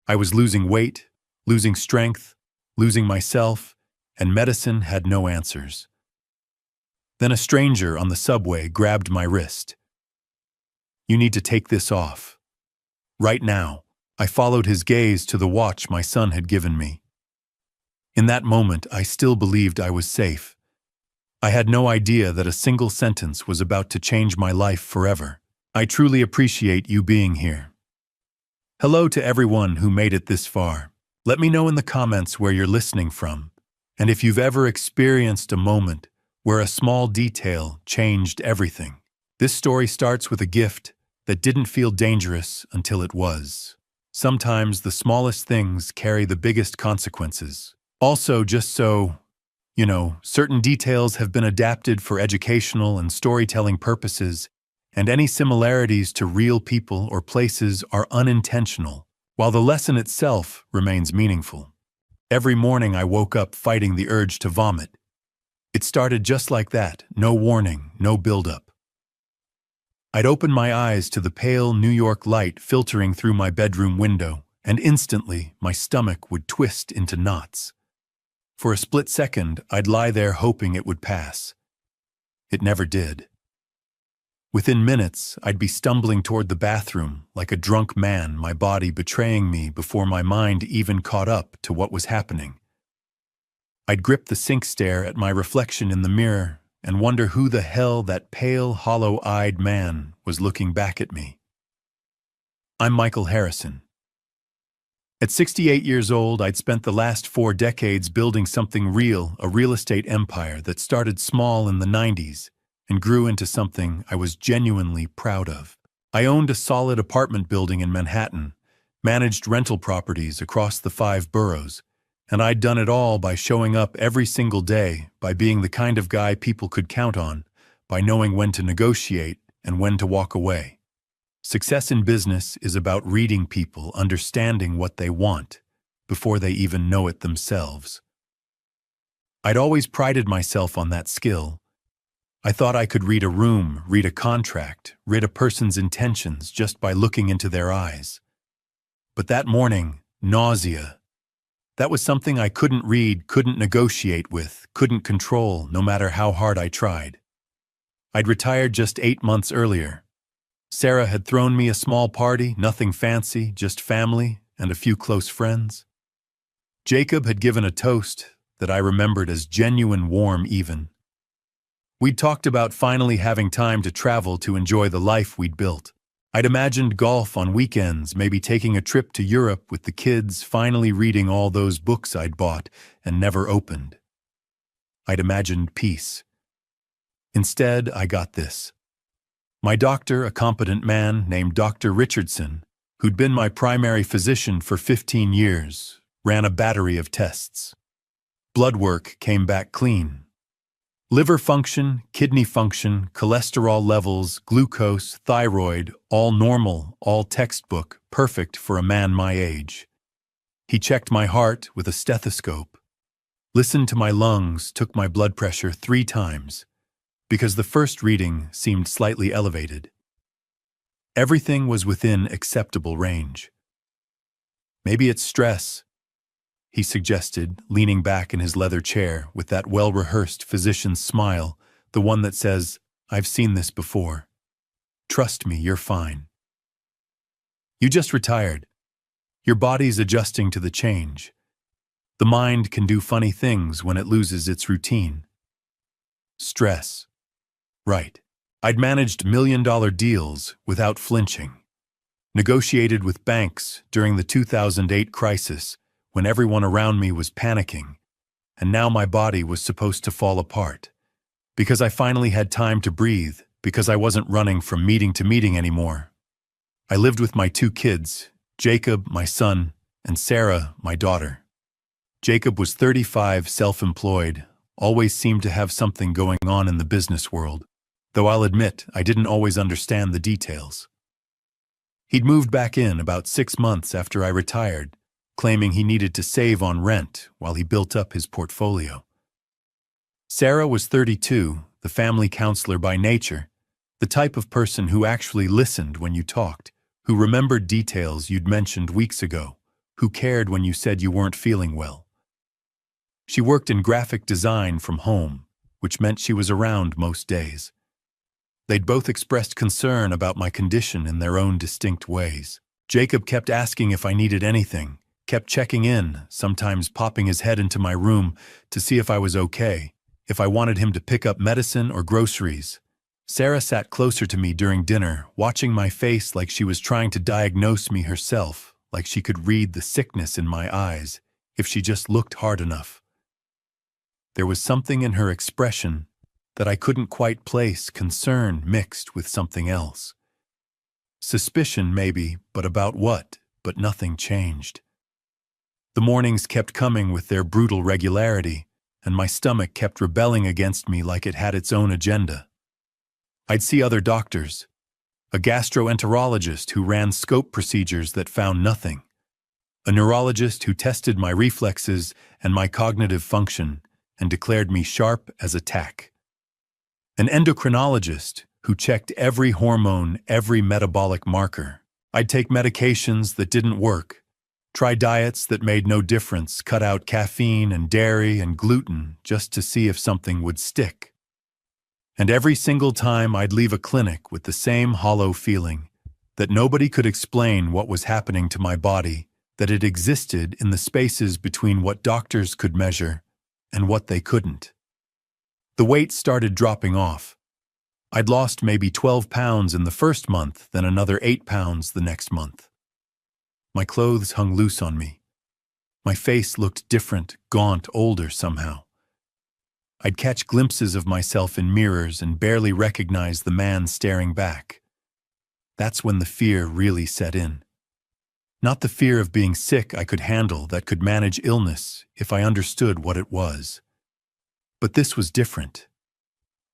I was losing weight, losing strength, losing myself, and medicine had no answers. Then a stranger on the subway grabbed my wrist. "You need to take this off. Right now." I followed his gaze to the watch my son had given me. In that moment, I still believed I was safe. I had no idea that a single sentence was about to change my life forever. "I truly appreciate you being here." Hello to everyone who made it this far. Let me know in the comments where you're listening from, and if you've ever experienced a moment where a small detail changed everything. This story starts with a gift that didn't feel dangerous until it was. Sometimes the smallest things carry the biggest consequences. Also, just so you know, certain details have been adapted for educational and storytelling purposes, and any similarities to real people or places are unintentional, while the lesson itself remains meaningful. Every morning I woke up fighting the urge to vomit. It started just like that, no warning, no build-up. I'd open my eyes to the pale New York light filtering through my bedroom window, and instantly my stomach would twist into knots. For a split second, I'd lie there hoping it would pass. It never did. Within minutes, I'd be stumbling toward the bathroom like a drunk man, my body betraying me before my mind even caught up to what was happening. I'd grip the sink stare at my reflection in the mirror and wonder who the hell that pale, hollow-eyed man was looking back at me. I'm Michael Harrison. At 68 years old, I'd spent the last 4 decades building something real, a real estate empire that started small in the 90s and grew into something I was genuinely proud of. I owned a solid apartment building in Manhattan, managed rental properties across the 5 boroughs, and I'd done it all by showing up every single day, by being the kind of guy people could count on, by knowing when to negotiate and when to walk away. Success in business is about reading people, understanding what they want, before they even know it themselves. I'd always prided myself on that skill. I thought I could read a room, read a contract, read a person's intentions just by looking into their eyes. But that morning, nausea. That was something I couldn't read, couldn't negotiate with, couldn't control, no matter how hard I tried. I'd retired just 8 months earlier. Sarah had thrown me a small party, nothing fancy, just family and a few close friends. Jacob had given a toast that I remembered as genuine warm even. We'd talked about finally having time to travel to enjoy the life we'd built. I'd imagined golf on weekends, maybe taking a trip to Europe with the kids, finally reading all those books I'd bought and never opened. I'd imagined peace. Instead, I got this. My doctor, a competent man named Dr. Richardson, who'd been my primary physician for 15 years, ran a battery of tests. Blood work came back clean. Liver function, kidney function, cholesterol levels, glucose, thyroid, all normal, all textbook, perfect for a man my age. He checked my heart with a stethoscope, listened to my lungs, took my blood pressure 3 times, because the first reading seemed slightly elevated. Everything was within acceptable range. "Maybe it's stress," he suggested, leaning back in his leather chair with that well-rehearsed physician's smile, the one that says, "I've seen this before. Trust me, you're fine. You just retired. Your body's adjusting to the change. The mind can do funny things when it loses its routine." Stress. Right. I'd managed million-dollar deals without flinching. Negotiated with banks during the 2008 crisis, when everyone around me was panicking, and now my body was supposed to fall apart. Because I finally had time to breathe, because I wasn't running from meeting to meeting anymore. I lived with my 2 kids, Jacob, my son, and Sarah, my daughter. Jacob was 35, self-employed, always seemed to have something going on in the business world, though I'll admit I didn't always understand the details. He'd moved back in about 6 months after I retired, claiming he needed to save on rent while he built up his portfolio. Sarah was 32, the family counselor by nature, the type of person who actually listened when you talked, who remembered details you'd mentioned weeks ago, who cared when you said you weren't feeling well. She worked in graphic design from home, which meant she was around most days. They'd both expressed concern about my condition in their own distinct ways. Jacob kept asking if I needed anything, kept checking in, sometimes popping his head into my room to see if I was okay, if I wanted him to pick up medicine or groceries. Sarah sat closer to me during dinner, watching my face like she was trying to diagnose me herself, like she could read the sickness in my eyes, if she just looked hard enough. There was something in her expression that I couldn't quite place, concern mixed with something else. Suspicion, maybe, but about what? But nothing changed. The mornings kept coming with their brutal regularity, and my stomach kept rebelling against me like it had its own agenda. I'd see other doctors, a gastroenterologist who ran scope procedures that found nothing, a neurologist who tested my reflexes and my cognitive function and declared me sharp as a tack, an endocrinologist who checked every hormone, every metabolic marker. I'd take medications that didn't work, try diets that made no difference, cut out caffeine and dairy and gluten just to see if something would stick. And every single time I'd leave a clinic with the same hollow feeling that nobody could explain what was happening to my body, that it existed in the spaces between what doctors could measure and what they couldn't. The weight started dropping off. I'd lost maybe 12 pounds in the first month, then another 8 pounds the next month. My clothes hung loose on me. My face looked different, gaunt, older somehow. I'd catch glimpses of myself in mirrors and barely recognize the man staring back. That's when the fear really set in. Not the fear of being sick I could handle, that could manage illness if I understood what it was. But this was different.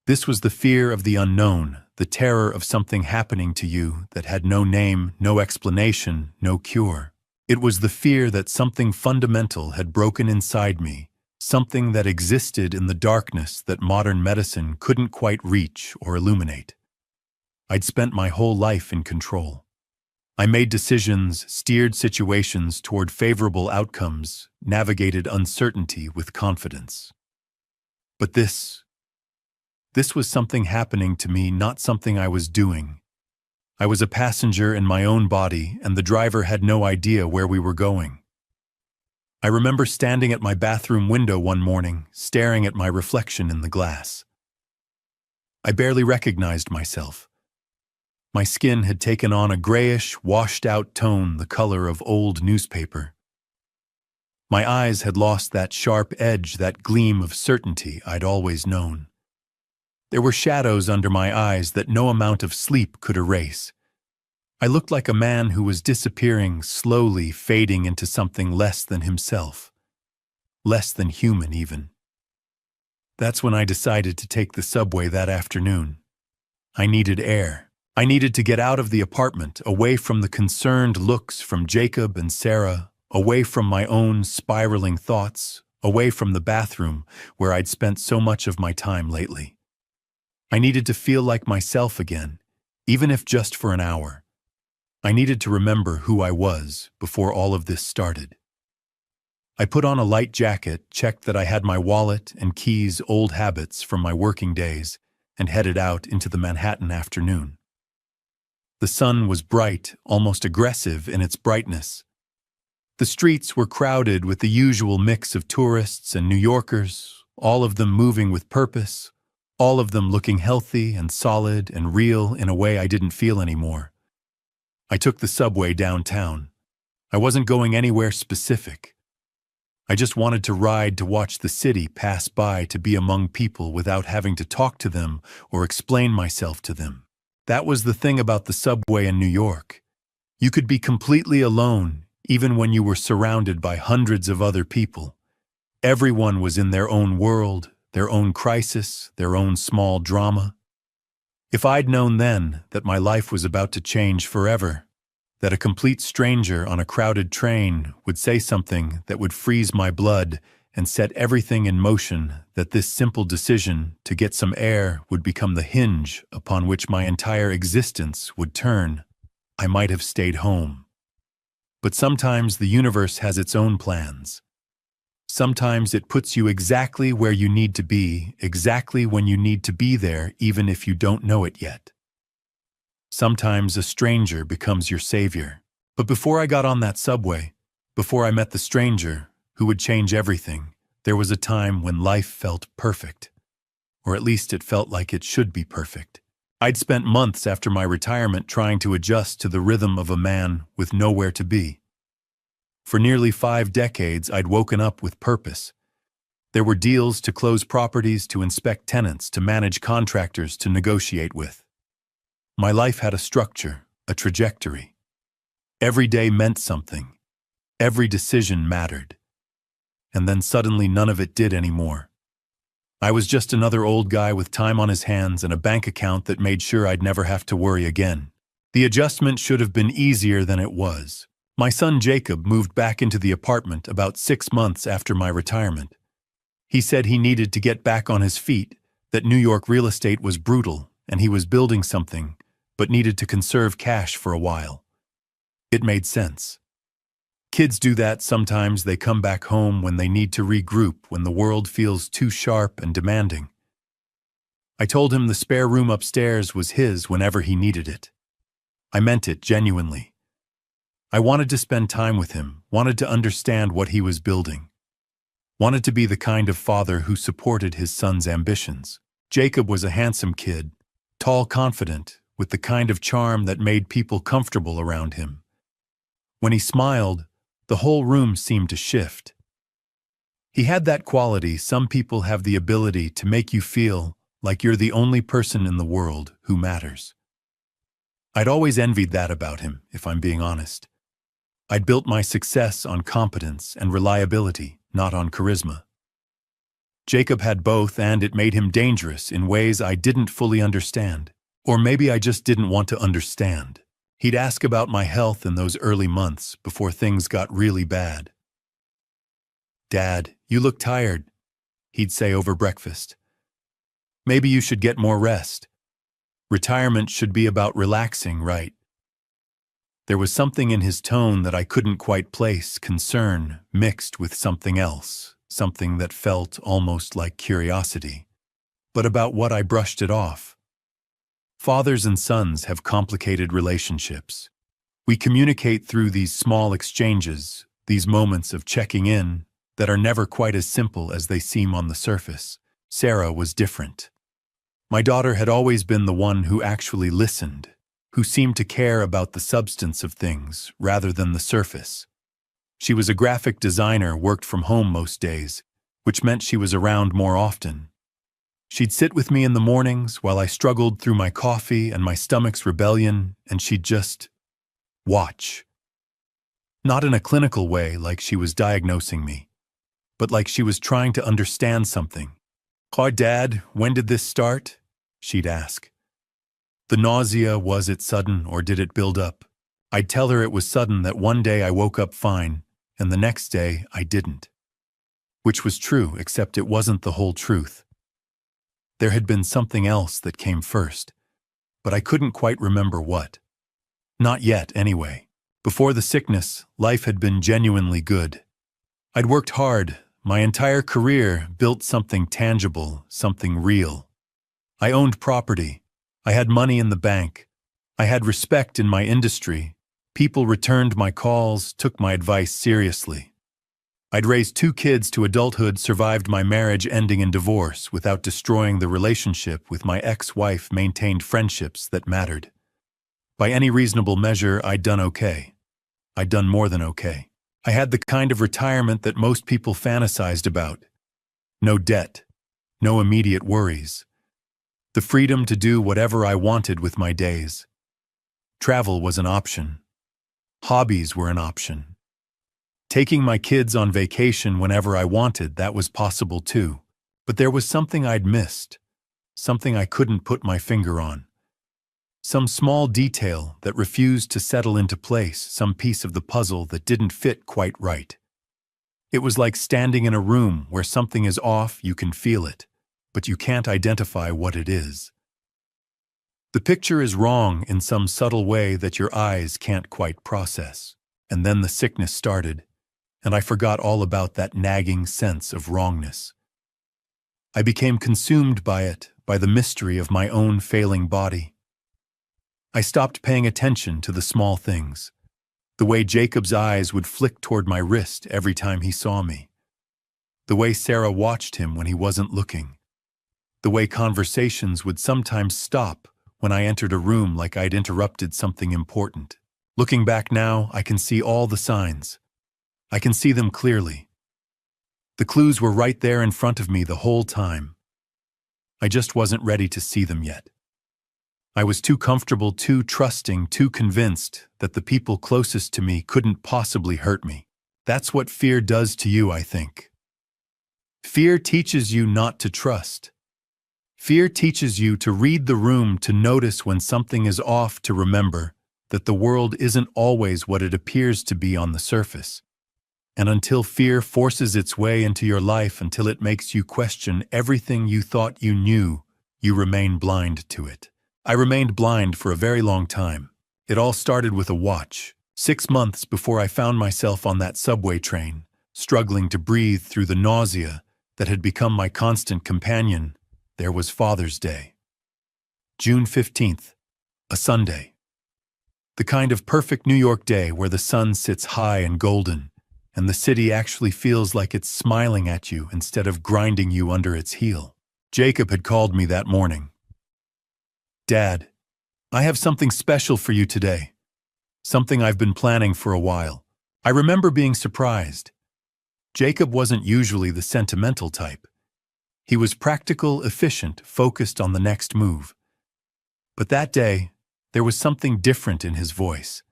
This was the fear of the unknown, the terror of something happening to you that had no name, no explanation, no cure. It was the fear that something fundamental had broken inside me, something that existed in the darkness that modern medicine couldn't quite reach or illuminate. I'd spent my whole life in control. I made decisions, steered situations toward favorable outcomes, navigated uncertainty with confidence. But this was something happening to me, not something I was doing. I was a passenger in my own body, and the driver had no idea where we were going. I remember standing at my bathroom window one morning, staring at my reflection in the glass. I barely recognized myself. My skin had taken on a grayish, washed-out tone, the color of old newspaper. My eyes had lost that sharp edge, that gleam of certainty I'd always known. There were shadows under my eyes that no amount of sleep could erase. I looked like a man who was disappearing, slowly fading into something less than himself. Less than human, even. That's when I decided to take the subway that afternoon. I needed air. I needed to get out of the apartment, away from the concerned looks from Jacob and Sarah, away from my own spiraling thoughts, away from the bathroom where I'd spent so much of my time lately. I needed to feel like myself again, even if just for an hour. I needed to remember who I was before all of this started. I put on a light jacket, checked that I had my wallet and keys, old habits from my working days, and headed out into the Manhattan afternoon. The sun was bright, almost aggressive in its brightness. The streets were crowded with the usual mix of tourists and New Yorkers, all of them moving with purpose, all of them looking healthy and solid and real in a way I didn't feel anymore. I took the subway downtown. I wasn't going anywhere specific. I just wanted to ride, to watch the city pass by, to be among people without having to talk to them or explain myself to them. That was the thing about the subway in New York. You could be completely alone, even when you were surrounded by hundreds of other people. Everyone was in their own world, their own crisis, their own small drama. If I'd known then that my life was about to change forever, that a complete stranger on a crowded train would say something that would freeze my blood and set everything in motion, that this simple decision to get some air would become the hinge upon which my entire existence would turn, I might have stayed home. But sometimes the universe has its own plans. Sometimes it puts you exactly where you need to be, exactly when you need to be there, even if you don't know it yet. Sometimes a stranger becomes your savior. But before I got on that subway, before I met the stranger who would change everything, there was a time when life felt perfect. Or at least it felt like it should be perfect. I'd spent months after my retirement trying to adjust to the rhythm of a man with nowhere to be. For nearly 5 decades, I'd woken up with purpose. There were deals to close properties, to inspect tenants, to manage contractors, to negotiate with. My life had a structure, a trajectory. Every day meant something. Every decision mattered. And then suddenly none of it did anymore. I was just another old guy with time on his hands and a bank account that made sure I'd never have to worry again. The adjustment should have been easier than it was. My son Jacob moved back into the apartment about 6 months after my retirement. He said he needed to get back on his feet, that New York real estate was brutal and he was building something, but needed to conserve cash for a while. It made sense. Kids do that sometimes. They come back home when they need to regroup, when the world feels too sharp and demanding. I told him the spare room upstairs was his whenever he needed it. I meant it genuinely. I wanted to spend time with him, wanted to understand what he was building, wanted to be the kind of father who supported his son's ambitions. Jacob was a handsome kid, tall, confident, with the kind of charm that made people comfortable around him. When he smiled, the whole room seemed to shift. He had that quality some people have, the ability to make you feel like you're the only person in the world who matters. I'd always envied that about him, if I'm being honest. I'd built my success on competence and reliability, not on charisma. Jacob had both, and it made him dangerous in ways I didn't fully understand. Or maybe I just didn't want to understand. He'd ask about my health in those early months before things got really bad. "Dad, you look tired," he'd say over breakfast. "Maybe you should get more rest. Retirement should be about relaxing, right?" There was something in his tone that I couldn't quite place, concern mixed with something else, something that felt almost like curiosity. But about what I brushed it off. Fathers and sons have complicated relationships. We communicate through these small exchanges, these moments of checking in, that are never quite as simple as they seem on the surface. Sarah was different. My daughter had always been the one who actually listened, who seemed to care about the substance of things rather than the surface. She was a graphic designer, worked from home most days, which meant she was around more often. She'd sit with me in the mornings while I struggled through my coffee and my stomach's rebellion, and she'd just watch. Not in a clinical way like she was diagnosing me, but like she was trying to understand something. "Oh, Dad, when did this start?" she'd ask. The nausea, was it sudden or did it build up? I'd tell her it was sudden, that one day I woke up fine, and the next day I didn't. Which was true, except it wasn't the whole truth. There had been something else that came first, but I couldn't quite remember what. Not yet, anyway. Before the sickness, life had been genuinely good. I'd worked hard, my entire career, built something tangible, something real. I owned property. I had money in the bank. I had respect in my industry. People returned my calls, took my advice seriously. I'd raised 2 kids to adulthood, survived my marriage ending in divorce without destroying the relationship with my ex-wife, maintained friendships that mattered. By any reasonable measure, I'd done okay. I'd done more than okay. I had the kind of retirement that most people fantasized about. No debt, no immediate worries. The freedom to do whatever I wanted with my days. Travel was an option. Hobbies were an option. Taking my kids on vacation whenever I wanted, that was possible too. But there was something I'd missed, something I couldn't put my finger on. Some small detail that refused to settle into place, some piece of the puzzle that didn't fit quite right. It was like standing in a room where something is off. You can feel it, but you can't identify what it is. The picture is wrong in some subtle way that your eyes can't quite process. And then the sickness started, and I forgot all about that nagging sense of wrongness. I became consumed by it, by the mystery of my own failing body. I stopped paying attention to the small things, the way Jacob's eyes would flick toward my wrist every time he saw me, the way Sarah watched him when he wasn't looking, the way conversations would sometimes stop when I entered a room like I'd interrupted something important. Looking back now, I can see all the signs. I can see them clearly. The clues were right there in front of me the whole time. I just wasn't ready to see them yet. I was too comfortable, too trusting, too convinced that the people closest to me couldn't possibly hurt me. That's what fear does to you, I think. Fear teaches you not to trust. Fear teaches you to read the room, to notice when something is off, to remember that the world isn't always what it appears to be on the surface. And until fear forces its way into your life, until it makes you question everything you thought you knew, you remain blind to it. I remained blind for a very long time. It all started with a watch. 6 months before I found myself on that subway train, struggling to breathe through the nausea that had become my constant companion, there was Father's Day. June 15th, a Sunday. The kind of perfect New York day where the sun sits high and golden, and the city actually feels like it's smiling at you instead of grinding you under its heel. Jacob had called me that morning. "Dad, I have something special for you today. Something I've been planning for a while." I remember being surprised. Jacob wasn't usually the sentimental type. He was practical, efficient, focused on the next move. But that day, there was something different in his voice.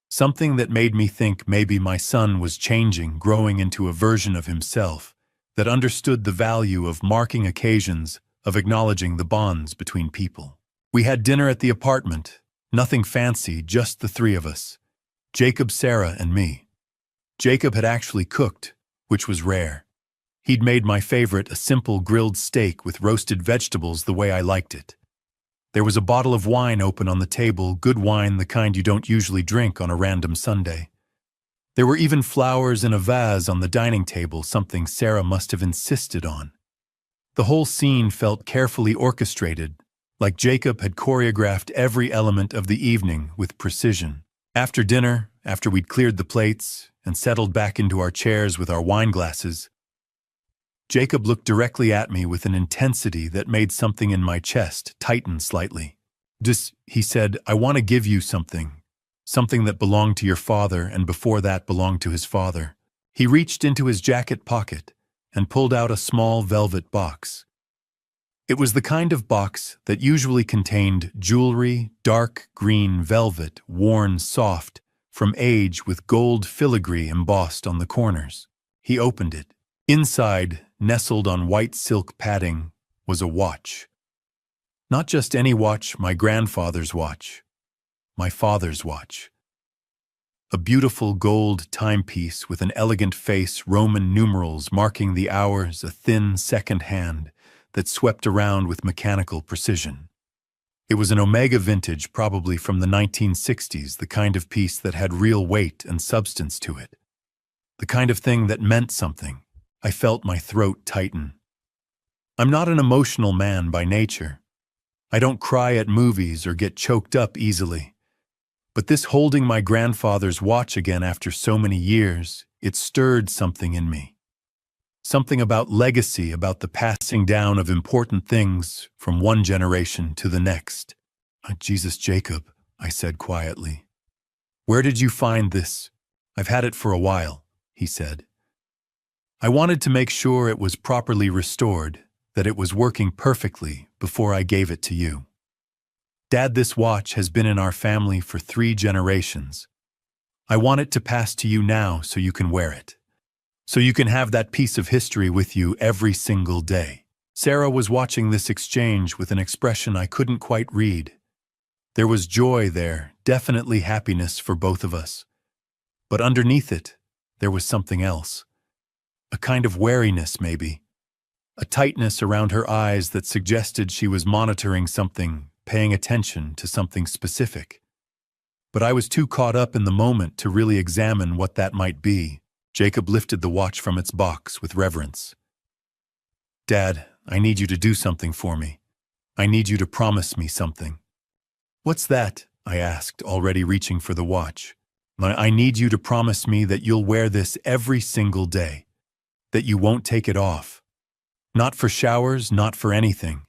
Something that made me think maybe my son was changing, growing into a version of himself that understood the value of marking occasions, of acknowledging the bonds between people. We had dinner at the apartment, nothing fancy, just the three of us, Jacob, Sarah, and me. Jacob had actually cooked, which was rare. He'd made my favorite, a simple grilled steak with roasted vegetables the way I liked it. There was a bottle of wine open on the table, good wine, the kind you don't usually drink on a random Sunday. There were even flowers in a vase on the dining table, something Sarah must have insisted on. The whole scene felt carefully orchestrated, like Jacob had choreographed every element of the evening with precision. After dinner, after we'd cleared the plates and settled back into our chairs with our wine glasses, Jacob looked directly at me with an intensity that made something in my chest tighten slightly. He said, "I want to give you something that belonged to your father and before that belonged to his father." He reached into his jacket pocket and pulled out a small velvet box. It was the kind of box that usually contained jewelry, dark green velvet, worn soft from age with gold filigree embossed on the corners. He opened it. Inside, nestled on white silk padding, was a watch. Not just any watch, my grandfather's watch. My father's watch. A beautiful gold timepiece with an elegant face, Roman numerals marking the hours, a thin second hand that swept around with mechanical precision. It was an Omega vintage, probably from the 1960s, the kind of piece that had real weight and substance to it. The kind of thing that meant something. I felt my throat tighten. I'm not an emotional man by nature. I don't cry at movies or get choked up easily. But this holding my grandfather's watch again after so many years, it stirred something in me. Something about legacy, about the passing down of important things from one generation to the next. "Jesus, Jacob," I said quietly. "Where did you find this?" "I've had it for a while," he said. I wanted to make sure it was properly restored, that it was working perfectly before I gave it to you. "Dad, this watch has been in our family for 3 generations. I want it to pass to you now so you can wear it. So you can have that piece of history with you every single day." Sarah was watching this exchange with an expression I couldn't quite read. There was joy there, definitely happiness for both of us. But underneath it, there was something else. A kind of wariness, maybe. A tightness around her eyes that suggested she was monitoring something, paying attention to something specific. But I was too caught up in the moment to really examine what that might be. Jacob lifted the watch from its box with reverence. "Dad, I need you to do something for me. I need you to promise me something." "What's that?" I asked, already reaching for the watch. "I need you to promise me that you'll wear this every single day, that you won't take it off. Not for showers, not for anything.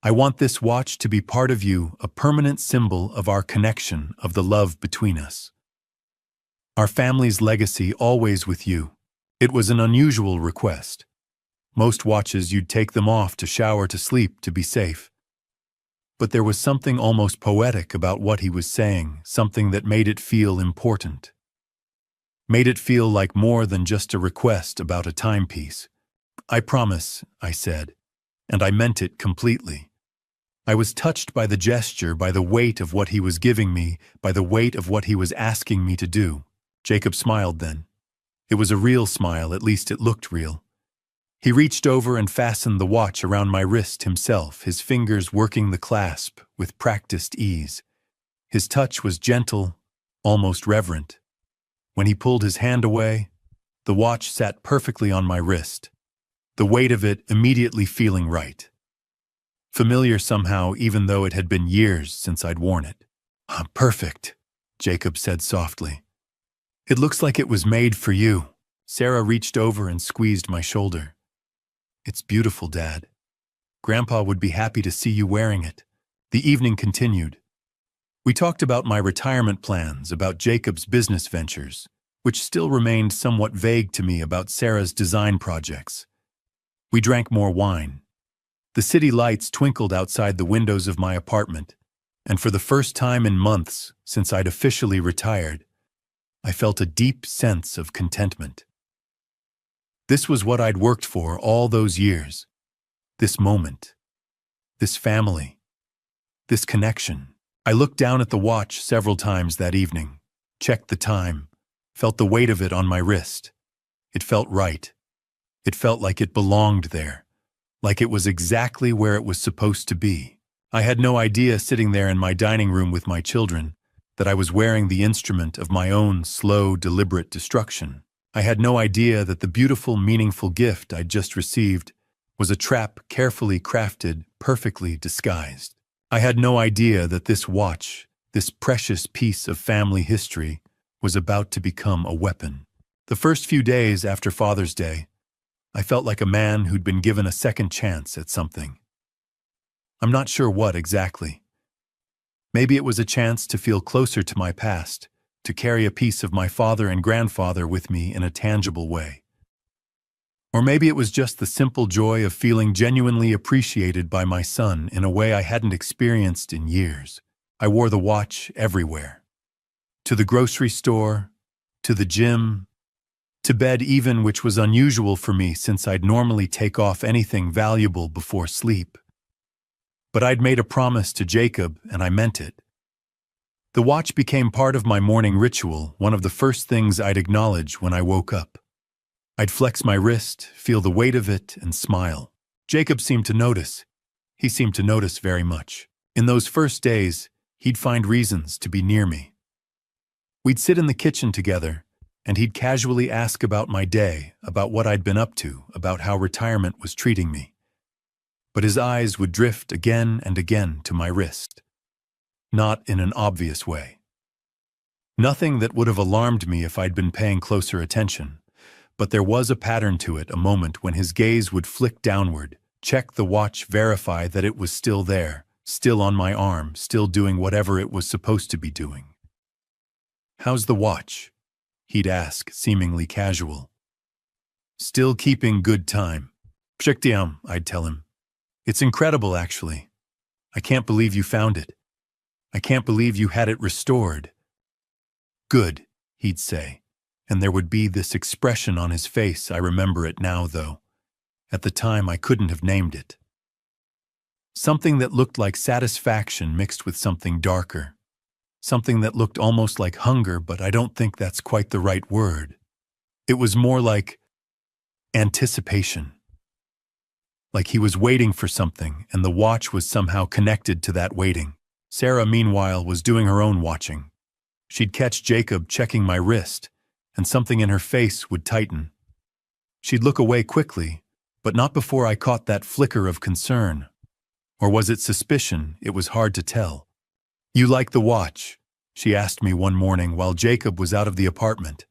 I want this watch to be part of you, a permanent symbol of our connection, of the love between us. Our family's legacy always with you." It was an unusual request. Most watches you'd take them off to shower, to sleep, to be safe. But there was something almost poetic about what he was saying, something that made it feel important. Made it feel like more than just a request about a timepiece. "I promise," I said, and I meant it completely. I was touched by the gesture, by the weight of what he was giving me, by the weight of what he was asking me to do. Jacob smiled then. It was a real smile, at least it looked real. He reached over and fastened the watch around my wrist himself, his fingers working the clasp with practiced ease. His touch was gentle, almost reverent. When he pulled his hand away, the watch sat perfectly on my wrist, the weight of it immediately feeling right. Familiar somehow, even though it had been years since I'd worn it. Perfect," Jacob said softly. "It looks like it was made for you." Sarah reached over and squeezed my shoulder. "It's beautiful, Dad. Grandpa would be happy to see you wearing it." The evening continued. We talked about my retirement plans, about Jacob's business ventures, which still remained somewhat vague to me, about Sarah's design projects. We drank more wine. The city lights twinkled outside the windows of my apartment, and for the first time in months since I'd officially retired, I felt a deep sense of contentment. This was what I'd worked for all those years. This moment. This family. This connection. I looked down at the watch several times that evening, checked the time, felt the weight of it on my wrist. It felt right. It felt like it belonged there, like it was exactly where it was supposed to be. I had no idea, sitting there in my dining room with my children, that I was wearing the instrument of my own slow, deliberate destruction. I had no idea that the beautiful, meaningful gift I'd just received was a trap carefully crafted, perfectly disguised. I had no idea that this watch, this precious piece of family history, was about to become a weapon. The first few days after Father's Day, I felt like a man who'd been given a second chance at something. I'm not sure what exactly. Maybe it was a chance to feel closer to my past, to carry a piece of my father and grandfather with me in a tangible way. Or maybe it was just the simple joy of feeling genuinely appreciated by my son in a way I hadn't experienced in years. I wore the watch everywhere. To the grocery store, to the gym, to bed even, which was unusual for me since I'd normally take off anything valuable before sleep. But I'd made a promise to Jacob, and I meant it. The watch became part of my morning ritual, one of the first things I'd acknowledge when I woke up. I'd flex my wrist, feel the weight of it, and smile. Jacob seemed to notice. He seemed to notice very much. In those first days, he'd find reasons to be near me. We'd sit in the kitchen together, and he'd casually ask about my day, about what I'd been up to, about how retirement was treating me. But his eyes would drift again and again to my wrist. Not in an obvious way. Nothing that would have alarmed me if I'd been paying closer attention. But there was a pattern to it, a moment when his gaze would flick downward, check the watch, verify that it was still there, still on my arm, still doing whatever it was supposed to be doing. "How's the watch?" he'd ask, seemingly casual. "Still keeping good time." "Pshiktiam," I'd tell him. "It's incredible, actually. I can't believe you found it. I can't believe you had it restored." "Good," he'd say, and there would be this expression on his face. I remember it now, though. At the time, I couldn't have named it. Something that looked like satisfaction mixed with something darker. Something that looked almost like hunger, but I don't think that's quite the right word. It was more like anticipation. Like he was waiting for something, and the watch was somehow connected to that waiting. Sarah, meanwhile, was doing her own watching. She'd catch Jacob checking my wrist, and something in her face would tighten. She'd look away quickly, but not before I caught that flicker of concern. Or was it suspicion? It was hard to tell. "You like the watch?" she asked me one morning while Jacob was out of the apartment.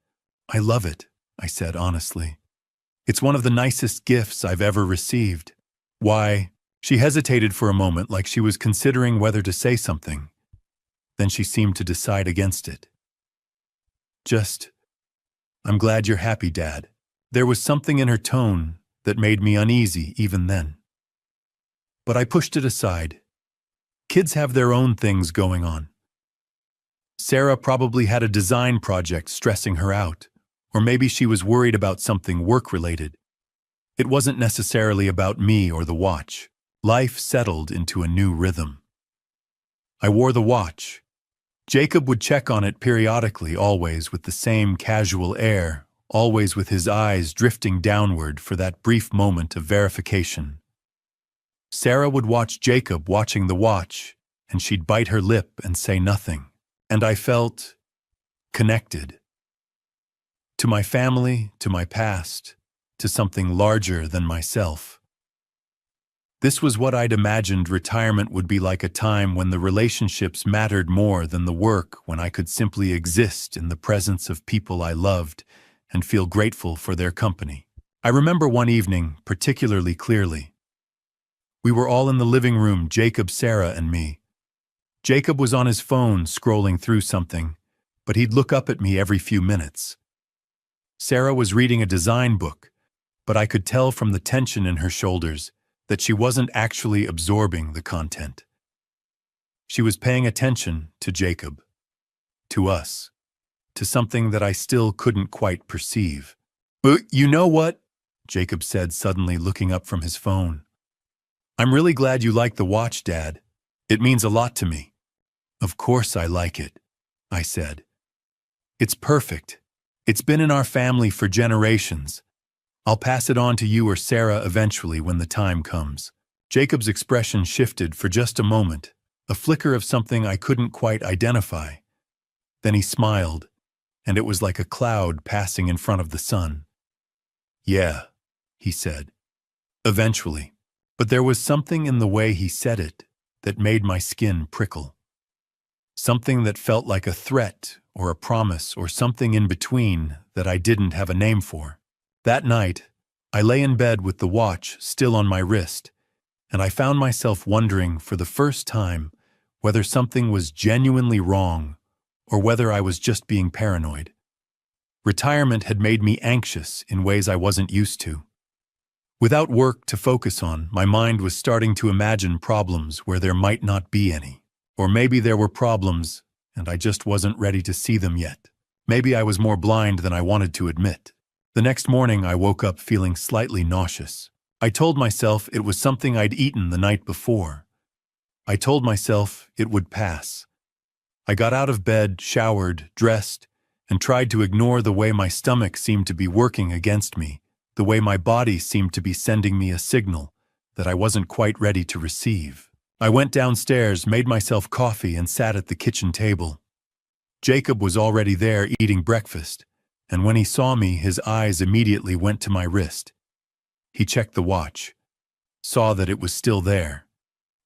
"I love it," I said honestly. "It's one of the nicest gifts I've ever received." "Why?" She hesitated for a moment, like she was considering whether to say something. Then she seemed to decide against it. "Just, I'm glad you're happy, Dad." There was something in her tone that made me uneasy even then. But I pushed it aside. Kids have their own things going on. Sarah probably had a design project stressing her out, or maybe she was worried about something work-related. It wasn't necessarily about me or the watch. Life settled into a new rhythm. I wore the watch. Jacob would check on it periodically, always with the same casual air, always with his eyes drifting downward for that brief moment of verification. Sarah would watch Jacob watching the watch, and she'd bite her lip and say nothing. And I felt connected. To my family, to my past, to something larger than myself. This was what I'd imagined retirement would be like, a time when the relationships mattered more than the work, when I could simply exist in the presence of people I loved and feel grateful for their company. I remember one evening particularly clearly. We were all in the living room, Jacob, Sarah, and me. Jacob was on his phone scrolling through something, but he'd look up at me every few minutes. Sarah was reading a design book, but I could tell from the tension in her shoulders that she wasn't actually absorbing the content. She was paying attention to Jacob, to us, to something that I still couldn't quite perceive. You know what?" Jacob said, suddenly looking up from his phone. "I'm really glad you like the watch, Dad. It means a lot to me." "Of course I like it," I said. "It's perfect. It's been in our family for generations. I'll pass it on to you or Sarah eventually when the time comes." Jacob's expression shifted for just a moment, a flicker of something I couldn't quite identify. Then he smiled, and it was like a cloud passing in front of the sun. "Yeah," he said. "Eventually." But there was something in the way he said it that made my skin prickle. Something that felt like a threat or a promise or something in between that I didn't have a name for. That night, I lay in bed with the watch still on my wrist, and I found myself wondering for the first time whether something was genuinely wrong or whether I was just being paranoid. Retirement had made me anxious in ways I wasn't used to. Without work to focus on, my mind was starting to imagine problems where there might not be any. Or maybe there were problems, and I just wasn't ready to see them yet. Maybe I was more blind than I wanted to admit. The next morning, I woke up feeling slightly nauseous. I told myself it was something I'd eaten the night before. I told myself it would pass. I got out of bed, showered, dressed, and tried to ignore the way my stomach seemed to be working against me, the way my body seemed to be sending me a signal that I wasn't quite ready to receive. I went downstairs, made myself coffee, and sat at the kitchen table. Jacob was already there eating breakfast, and when he saw me, his eyes immediately went to my wrist. He checked the watch, saw that it was still there,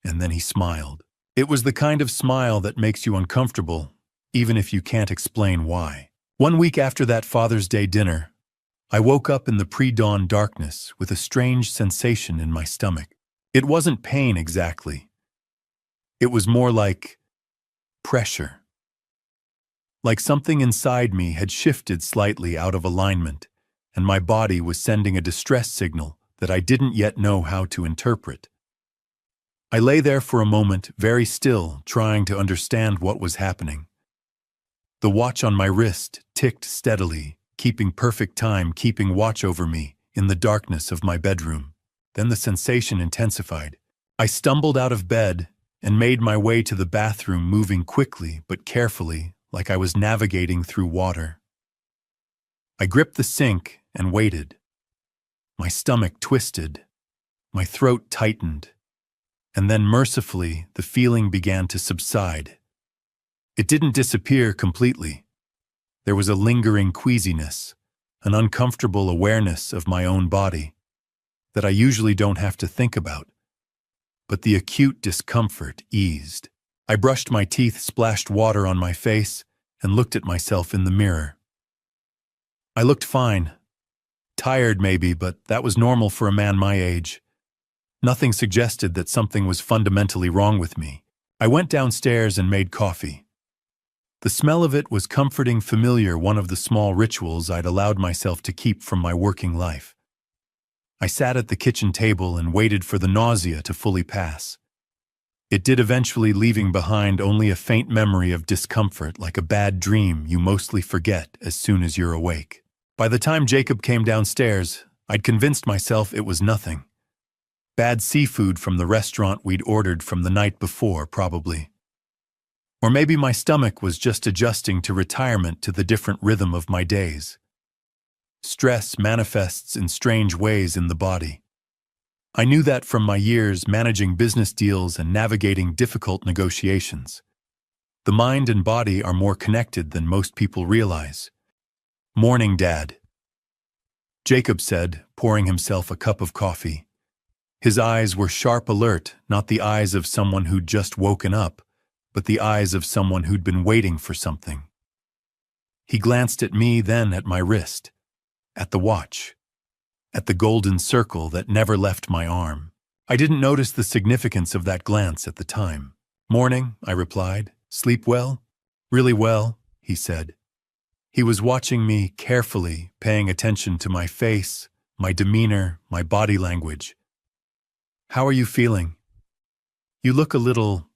and then he smiled. It was the kind of smile that makes you uncomfortable, even if you can't explain why. 1 week after that Father's Day dinner, I woke up in the pre-dawn darkness with a strange sensation in my stomach. It wasn't pain exactly. It was more like pressure. Like something inside me had shifted slightly out of alignment, and my body was sending a distress signal that I didn't yet know how to interpret. I lay there for a moment, very still, trying to understand what was happening. The watch on my wrist ticked steadily, keeping perfect time, keeping watch over me in the darkness of my bedroom. Then the sensation intensified. I stumbled out of bed and made my way to the bathroom, moving quickly but carefully, like I was navigating through water. I gripped the sink and waited. My stomach twisted. My throat tightened. And then mercifully, the feeling began to subside. It didn't disappear completely. There was a lingering queasiness, an uncomfortable awareness of my own body that I usually don't have to think about. But the acute discomfort eased. I brushed my teeth, splashed water on my face, and looked at myself in the mirror. I looked fine. Tired maybe, but that was normal for a man my age. Nothing suggested that something was fundamentally wrong with me. I went downstairs and made coffee. The smell of it was comforting, familiar, one of the small rituals I'd allowed myself to keep from my working life. I sat at the kitchen table and waited for the nausea to fully pass. It did eventually, leaving behind only a faint memory of discomfort, like a bad dream you mostly forget as soon as you're awake. By the time Jacob came downstairs, I'd convinced myself it was nothing. Bad seafood from the restaurant we'd ordered from the night before, probably. Or maybe my stomach was just adjusting to retirement, to the different rhythm of my days. Stress manifests in strange ways in the body. I knew that from my years managing business deals and navigating difficult negotiations. The mind and body are more connected than most people realize. "Morning, Dad," Jacob said, pouring himself a cup of coffee. His eyes were sharp, alert, not the eyes of someone who'd just woken up, but the eyes of someone who'd been waiting for something. He glanced at me, then at my wrist, at the watch, at the golden circle that never left my arm. I didn't notice the significance of that glance at the time. "Morning," I replied. "Sleep well?" "Really well," he said. He was watching me carefully, paying attention to my face, my demeanor, my body language. "How are you feeling?" "You look a little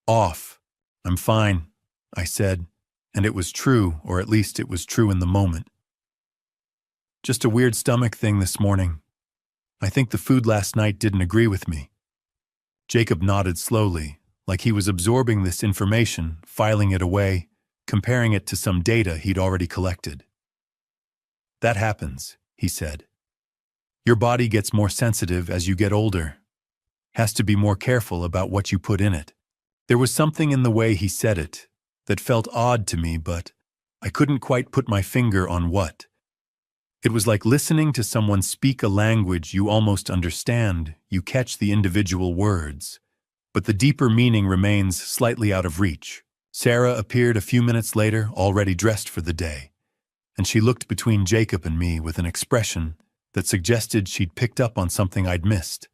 off." "I'm fine," I said, and it was true, or at least it was true in the moment. "Just a weird stomach thing this morning. I think the food last night didn't agree with me." Jacob nodded slowly, like he was absorbing this information, filing it away, comparing it to some data he'd already collected. "That happens," he said. "Your body gets more sensitive as you get older. Has to be more careful about what you put in it." There was something in the way he said it that felt odd to me, but I couldn't quite put my finger on what. It was like listening to someone speak a language you almost understand. You catch the individual words, but the deeper meaning remains slightly out of reach. Sarah appeared a few minutes later, already dressed for the day, and she looked between Jacob and me with an expression that suggested she'd picked up on something I'd missed.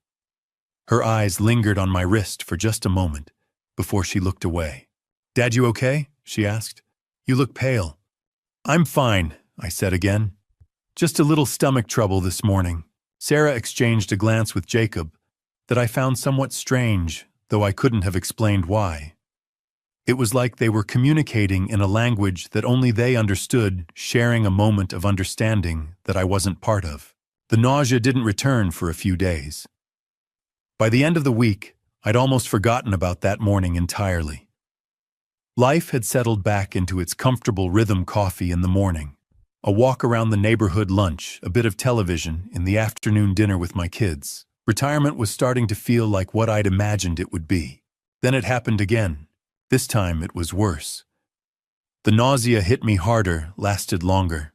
Her eyes lingered on my wrist for just a moment before she looked away. "Dad, you okay?" she asked. "You look pale." "I'm fine," I said again. "Just a little stomach trouble this morning." Sarah exchanged a glance with Jacob that I found somewhat strange, though I couldn't have explained why. It was like they were communicating in a language that only they understood, sharing a moment of understanding that I wasn't part of. The nausea didn't return for a few days. By the end of the week, I'd almost forgotten about that morning entirely. Life had settled back into its comfortable rhythm: coffee in the morning, a walk around the neighborhood, lunch, a bit of television, in the afternoon dinner with my kids. Retirement was starting to feel like what I'd imagined it would be. Then it happened again. This time it was worse. The nausea hit me harder, lasted longer.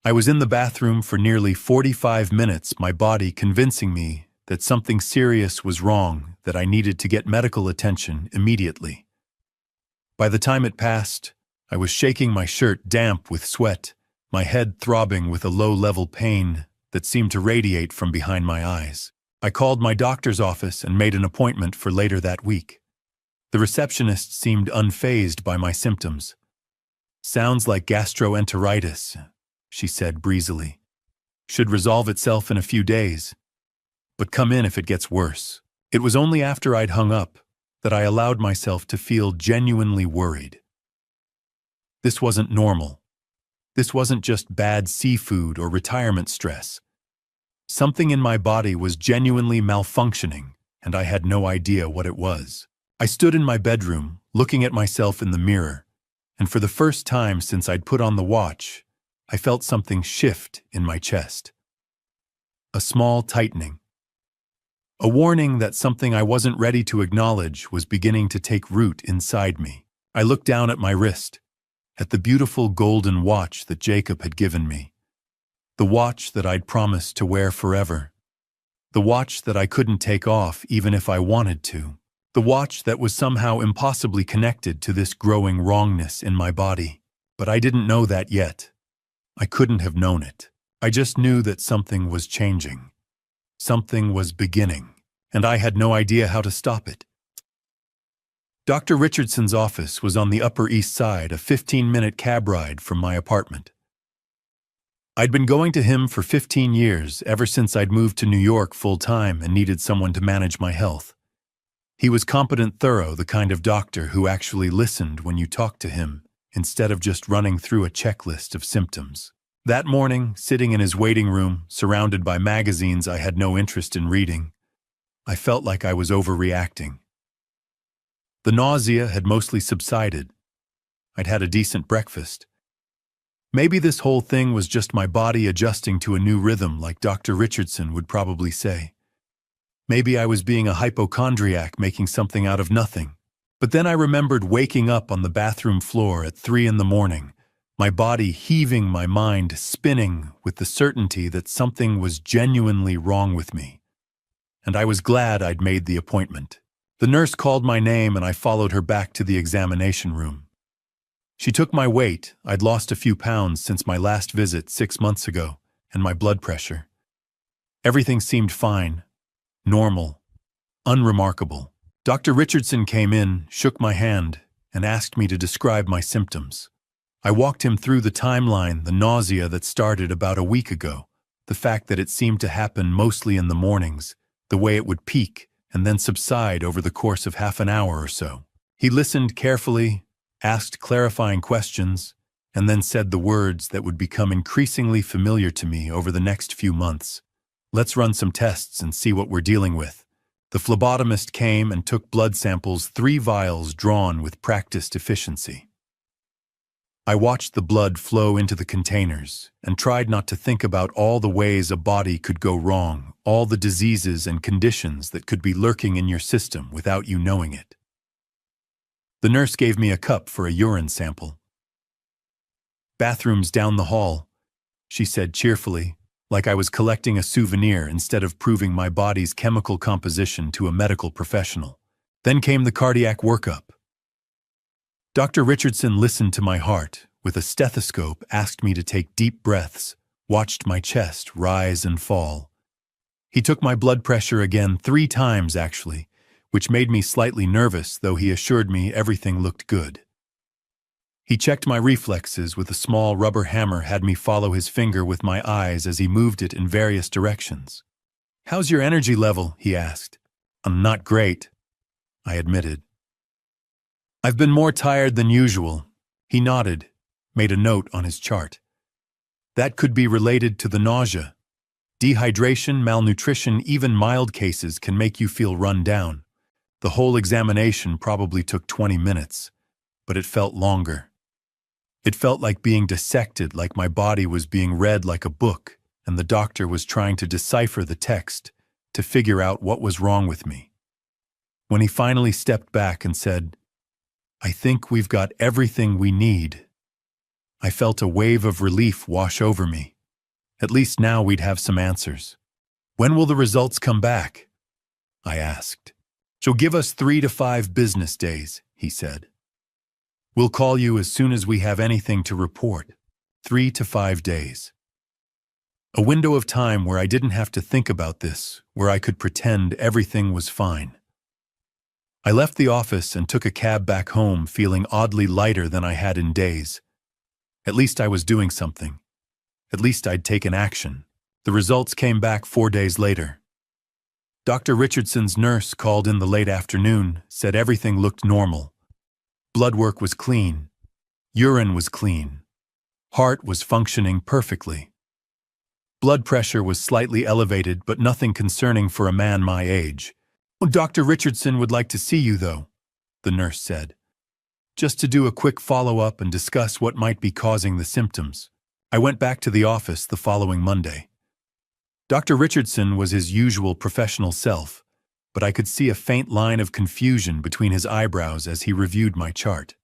I was in the bathroom for nearly 45 minutes, my body convincing me that something serious was wrong, that I needed to get medical attention immediately. By the time it passed, I was shaking, my shirt damp with sweat, my head throbbing with a low-level pain that seemed to radiate from behind my eyes. I called my doctor's office and made an appointment for later that week. The receptionist seemed unfazed by my symptoms. "Sounds like gastroenteritis," she said breezily. "Should resolve itself in a few days. But come in if it gets worse." It was only after I'd hung up that I allowed myself to feel genuinely worried. This wasn't normal. This wasn't just bad seafood or retirement stress. Something in my body was genuinely malfunctioning, and I had no idea what it was. I stood in my bedroom, looking at myself in the mirror, and for the first time since I'd put on the watch, I felt something shift in my chest. A small tightening. A warning that something I wasn't ready to acknowledge was beginning to take root inside me. I looked down at my wrist, at the beautiful golden watch that Jacob had given me. The watch that I'd promised to wear forever. The watch that I couldn't take off even if I wanted to. The watch that was somehow impossibly connected to this growing wrongness in my body. But I didn't know that yet. I couldn't have known it. I just knew that something was changing. Something was beginning, and I had no idea how to stop it. Dr. Richardson's office was on the Upper East Side, a 15-minute cab ride from my apartment. I'd been going to him for 15 years, ever since I'd moved to New York full-time and needed someone to manage my health. He was competent, thorough, the kind of doctor who actually listened when you talked to him, instead of just running through a checklist of symptoms. That morning, sitting in his waiting room, surrounded by magazines I had no interest in reading, I felt like I was overreacting. The nausea had mostly subsided. I'd had a decent breakfast. Maybe this whole thing was just my body adjusting to a new rhythm, like Dr. Richardson would probably say. Maybe I was being a hypochondriac, making something out of nothing. But then I remembered waking up on the bathroom floor at 3 a.m, my body heaving, my mind spinning with the certainty that something was genuinely wrong with me. And I was glad I'd made the appointment. The nurse called my name and I followed her back to the examination room. She took my weight. I'd lost a few pounds since my last visit 6 months ago, and my blood pressure. Everything seemed fine, normal, unremarkable. Dr. Richardson came in, shook my hand, and asked me to describe my symptoms. I walked him through the timeline, the nausea that started about a week ago, the fact that it seemed to happen mostly in the mornings, the way it would peak and then subside over the course of half an hour or so. He listened carefully, asked clarifying questions, and then said the words that would become increasingly familiar to me over the next few months. Let's run some tests and see what we're dealing with. The phlebotomist came and took blood samples, 3 vials drawn with practiced efficiency. I watched the blood flow into the containers and tried not to think about all the ways a body could go wrong, all the diseases and conditions that could be lurking in your system without you knowing it. The nurse gave me a cup for a urine sample. "Bathroom's down the hall," she said cheerfully, like I was collecting a souvenir instead of proving my body's chemical composition to a medical professional. Then came the cardiac workup. Dr. Richardson listened to my heart, with a stethoscope asked me to take deep breaths, watched my chest rise and fall. He took my blood pressure again 3 times actually, which made me slightly nervous, though he assured me everything looked good. He checked my reflexes with a small rubber hammer, had me follow his finger with my eyes as he moved it in various directions. "How's your energy level?" he asked. "Not great," I admitted. "I've been more tired than usual." He nodded, made a note on his chart. "That could be related to the nausea. Dehydration, malnutrition, even mild cases can make you feel run down. The whole examination probably took 20 minutes, but it felt longer. It felt like being dissected, like my body was being read like a book, and the doctor was trying to decipher the text to figure out what was wrong with me. When he finally stepped back and said, "I think we've got everything we need," I felt a wave of relief wash over me. At least now we'd have some answers. "When will the results come back?" I asked. "She'll give us 3 to 5 business days," he said. "We'll call you as soon as we have anything to report." 3 to 5 days. A window of time where I didn't have to think about this, where I could pretend everything was fine. I left the office and took a cab back home, feeling oddly lighter than I had in days. At least I was doing something. At least I'd taken action. The results came back 4 days later. Dr. Richardson's nurse called in the late afternoon, said everything looked normal. Blood work was clean. Urine was clean. Heart was functioning perfectly. Blood pressure was slightly elevated, but nothing concerning for a man my age. "Dr. Richardson would like to see you, though," the nurse said. "Just to do a quick follow-up and discuss what might be causing the symptoms." I went back to the office the following Monday. Dr. Richardson was his usual professional self, but I could see a faint line of confusion between his eyebrows as he reviewed my chart.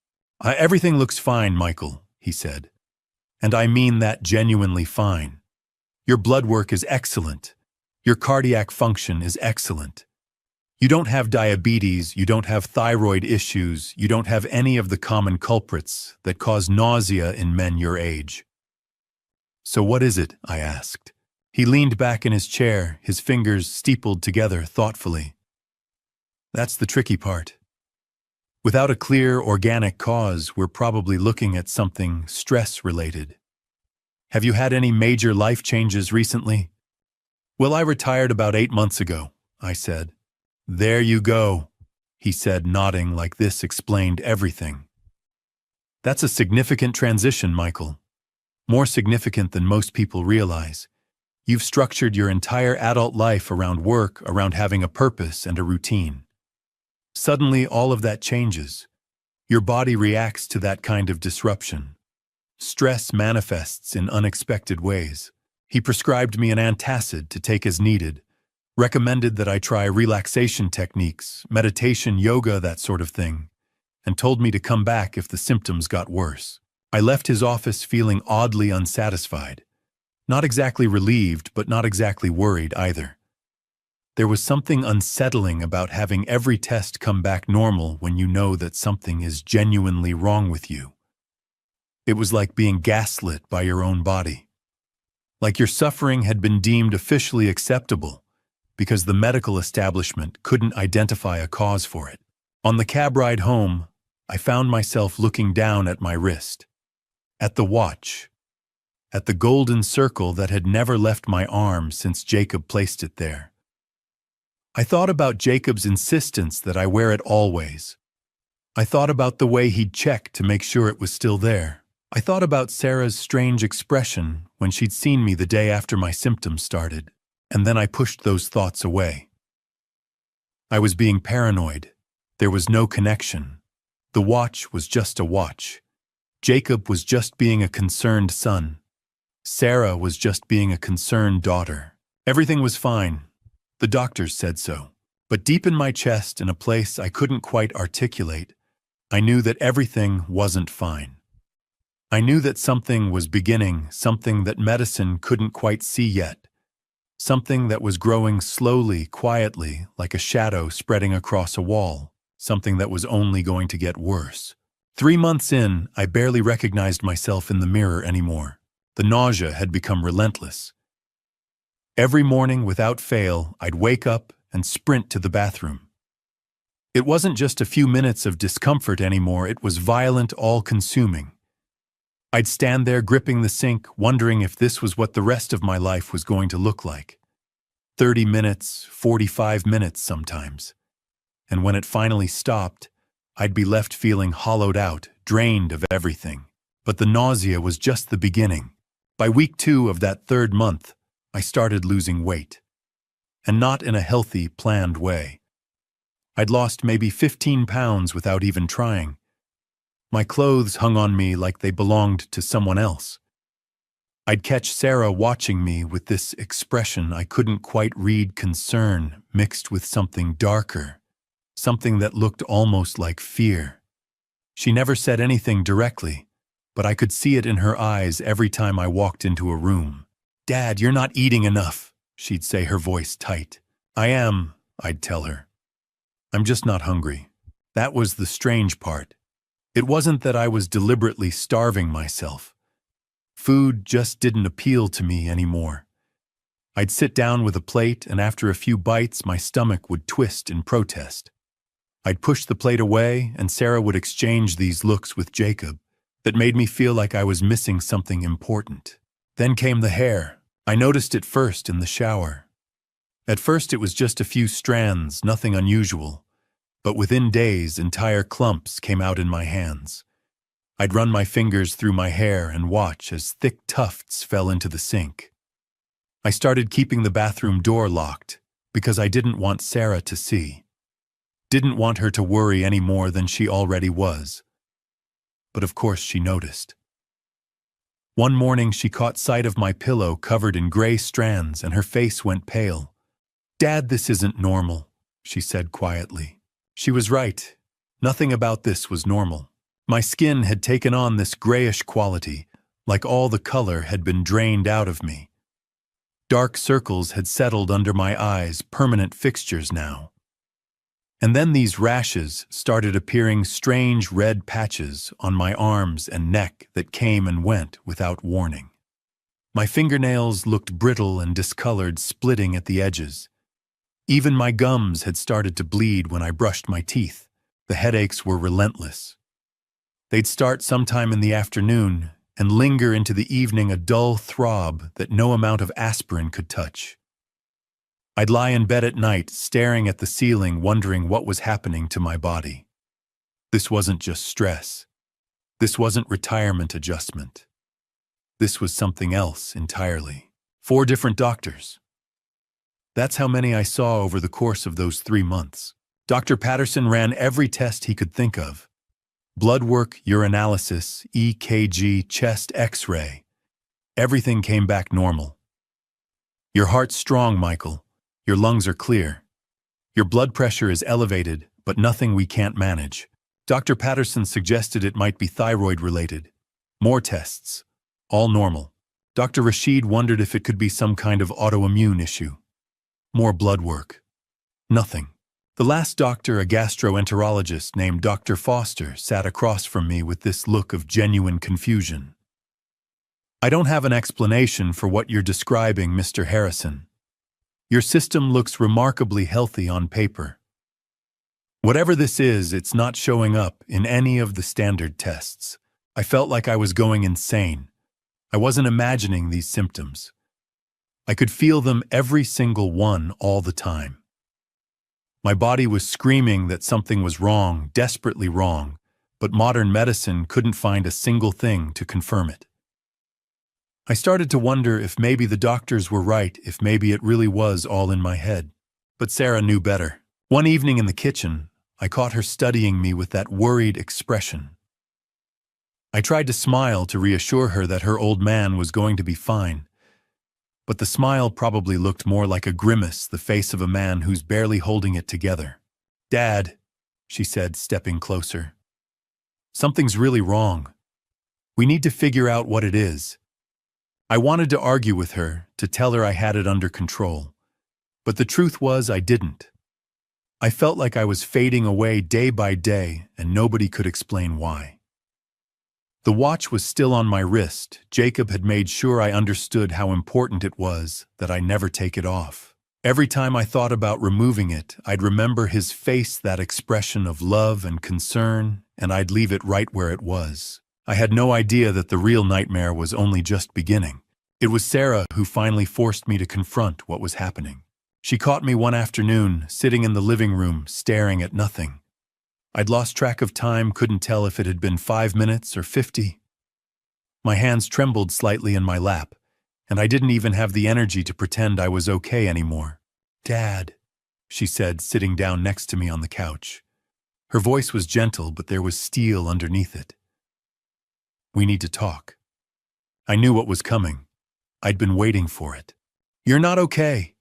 Everything looks fine, Michael, he said. And I mean that genuinely fine. Your blood work is excellent. Your cardiac function is excellent. You don't have diabetes, you don't have thyroid issues, you don't have any of the common culprits that cause nausea in men your age. So what is it? I asked. He leaned back in his chair, his fingers steepled together thoughtfully. That's the tricky part. Without a clear, organic cause, we're probably looking at something stress-related. Have you had any major life changes recently? Well, I retired about 8 months ago, I said. There you go, he said, nodding like this explained everything. That's a significant transition, Michael. More significant than most people realize. You've structured your entire adult life around work, around having a purpose and a routine. Suddenly, all of that changes. Your body reacts to that kind of disruption. Stress manifests in unexpected ways. He prescribed me an antacid to take as needed, recommended that I try relaxation techniques, meditation, yoga, that sort of thing, and told me to come back if the symptoms got worse. I left his office feeling oddly unsatisfied. Not exactly relieved, but not exactly worried either. There was something unsettling about having every test come back normal when you know that something is genuinely wrong with you. It was like being gaslit by your own body. Like your suffering had been deemed officially acceptable because the medical establishment couldn't identify a cause for it. On the cab ride home, I found myself looking down at my wrist, at the watch, at the golden circle that had never left my arm since Jacob placed it there. I thought about Jacob's insistence that I wear it always. I thought about the way he'd check to make sure it was still there. I thought about Sarah's strange expression when she'd seen me the day after my symptoms started, and then I pushed those thoughts away. I was being paranoid. There was no connection. The watch was just a watch. Jacob was just being a concerned son. Sarah was just being a concerned daughter. Everything was fine. The doctors said so. But deep in my chest, in a place I couldn't quite articulate, I knew that everything wasn't fine. I knew that something was beginning, something that medicine couldn't quite see yet, something that was growing slowly, quietly, like a shadow spreading across a wall, something that was only going to get worse. 3 months in, I barely recognized myself in the mirror anymore. The nausea had become relentless. Every morning, without fail, I'd wake up and sprint to the bathroom. It wasn't just a few minutes of discomfort anymore, it was violent, all-consuming. I'd stand there gripping the sink, wondering if this was what the rest of my life was going to look like. 30 minutes, 45 minutes sometimes. And when it finally stopped, I'd be left feeling hollowed out, drained of everything. But the nausea was just the beginning. By week 2 of that 3rd month, I started losing weight. And not in a healthy, planned way. I'd lost maybe 15 pounds without even trying. My clothes hung on me like they belonged to someone else. I'd catch Sarah watching me with this expression I couldn't quite read, concern mixed with something darker, something that looked almost like fear. She never said anything directly, but I could see it in her eyes every time I walked into a room. "Dad, you're not eating enough," she'd say, her voice tight. "I am," I'd tell her. "I'm just not hungry." That was the strange part. It wasn't that I was deliberately starving myself. Food just didn't appeal to me anymore. I'd sit down with a plate, and after a few bites, my stomach would twist in protest. I'd push the plate away, and Sarah would exchange these looks with Jacob that made me feel like I was missing something important. Then came the hair. I noticed it first in the shower. At first it was just a few strands, nothing unusual. But within days, entire clumps came out in my hands. I'd run my fingers through my hair and watch as thick tufts fell into the sink. I started keeping the bathroom door locked because I didn't want Sarah to see. Didn't want her to worry any more than she already was. But of course she noticed. One morning she caught sight of my pillow covered in gray strands and her face went pale. "Dad, this isn't normal," she said quietly. She was right. Nothing about this was normal. My skin had taken on this grayish quality, like all the color had been drained out of me. Dark circles had settled under my eyes, permanent fixtures now. And then these rashes started appearing, strange red patches on my arms and neck that came and went without warning. My fingernails looked brittle and discolored, splitting at the edges. Even my gums had started to bleed when I brushed my teeth. The headaches were relentless. They'd start sometime in the afternoon and linger into the evening, a dull throb that no amount of aspirin could touch. I'd lie in bed at night, staring at the ceiling, wondering what was happening to my body. This wasn't just stress. This wasn't retirement adjustment. This was something else entirely. 4 different doctors. That's how many I saw over the course of those 3 months. Dr. Patterson ran every test he could think of. Blood work, urinalysis, EKG, chest X-ray. Everything came back normal. Your heart's strong, Michael. Your lungs are clear. Your blood pressure is elevated, but nothing we can't manage. Dr. Patterson suggested it might be thyroid-related. More tests. All normal. Dr. Rashid wondered if it could be some kind of autoimmune issue. More blood work. Nothing. The last doctor, a gastroenterologist named Dr. Foster, sat across from me with this look of genuine confusion. I don't have an explanation for what you're describing, Mr. Harrison. Your system looks remarkably healthy on paper. Whatever this is, it's not showing up in any of the standard tests. I felt like I was going insane. I wasn't imagining these symptoms. I could feel them, every single one, all the time. My body was screaming that something was wrong, desperately wrong, but modern medicine couldn't find a single thing to confirm it. I started to wonder if maybe the doctors were right, if maybe it really was all in my head. But Sarah knew better. One evening in the kitchen, I caught her studying me with that worried expression. I tried to smile to reassure her that her old man was going to be fine, but the smile probably looked more like a grimace, the face of a man who's barely holding it together. "Dad," she said, stepping closer. "Something's really wrong. We need to figure out what it is." I wanted to argue with her, to tell her I had it under control. But the truth was I didn't. I felt like I was fading away day by day, and nobody could explain why. The watch was still on my wrist. Jacob had made sure I understood how important it was that I never take it off. Every time I thought about removing it, I'd remember his face, that expression of love and concern, and I'd leave it right where it was. I had no idea that the real nightmare was only just beginning. It was Sarah who finally forced me to confront what was happening. She caught me one afternoon, sitting in the living room, staring at nothing. I'd lost track of time, couldn't tell if it had been 5 minutes or 50. My hands trembled slightly in my lap, and I didn't even have the energy to pretend I was okay anymore. "Dad," she said, sitting down next to me on the couch. Her voice was gentle, but there was steel underneath it. "We need to talk." I knew what was coming. I'd been waiting for it. "You're not okay."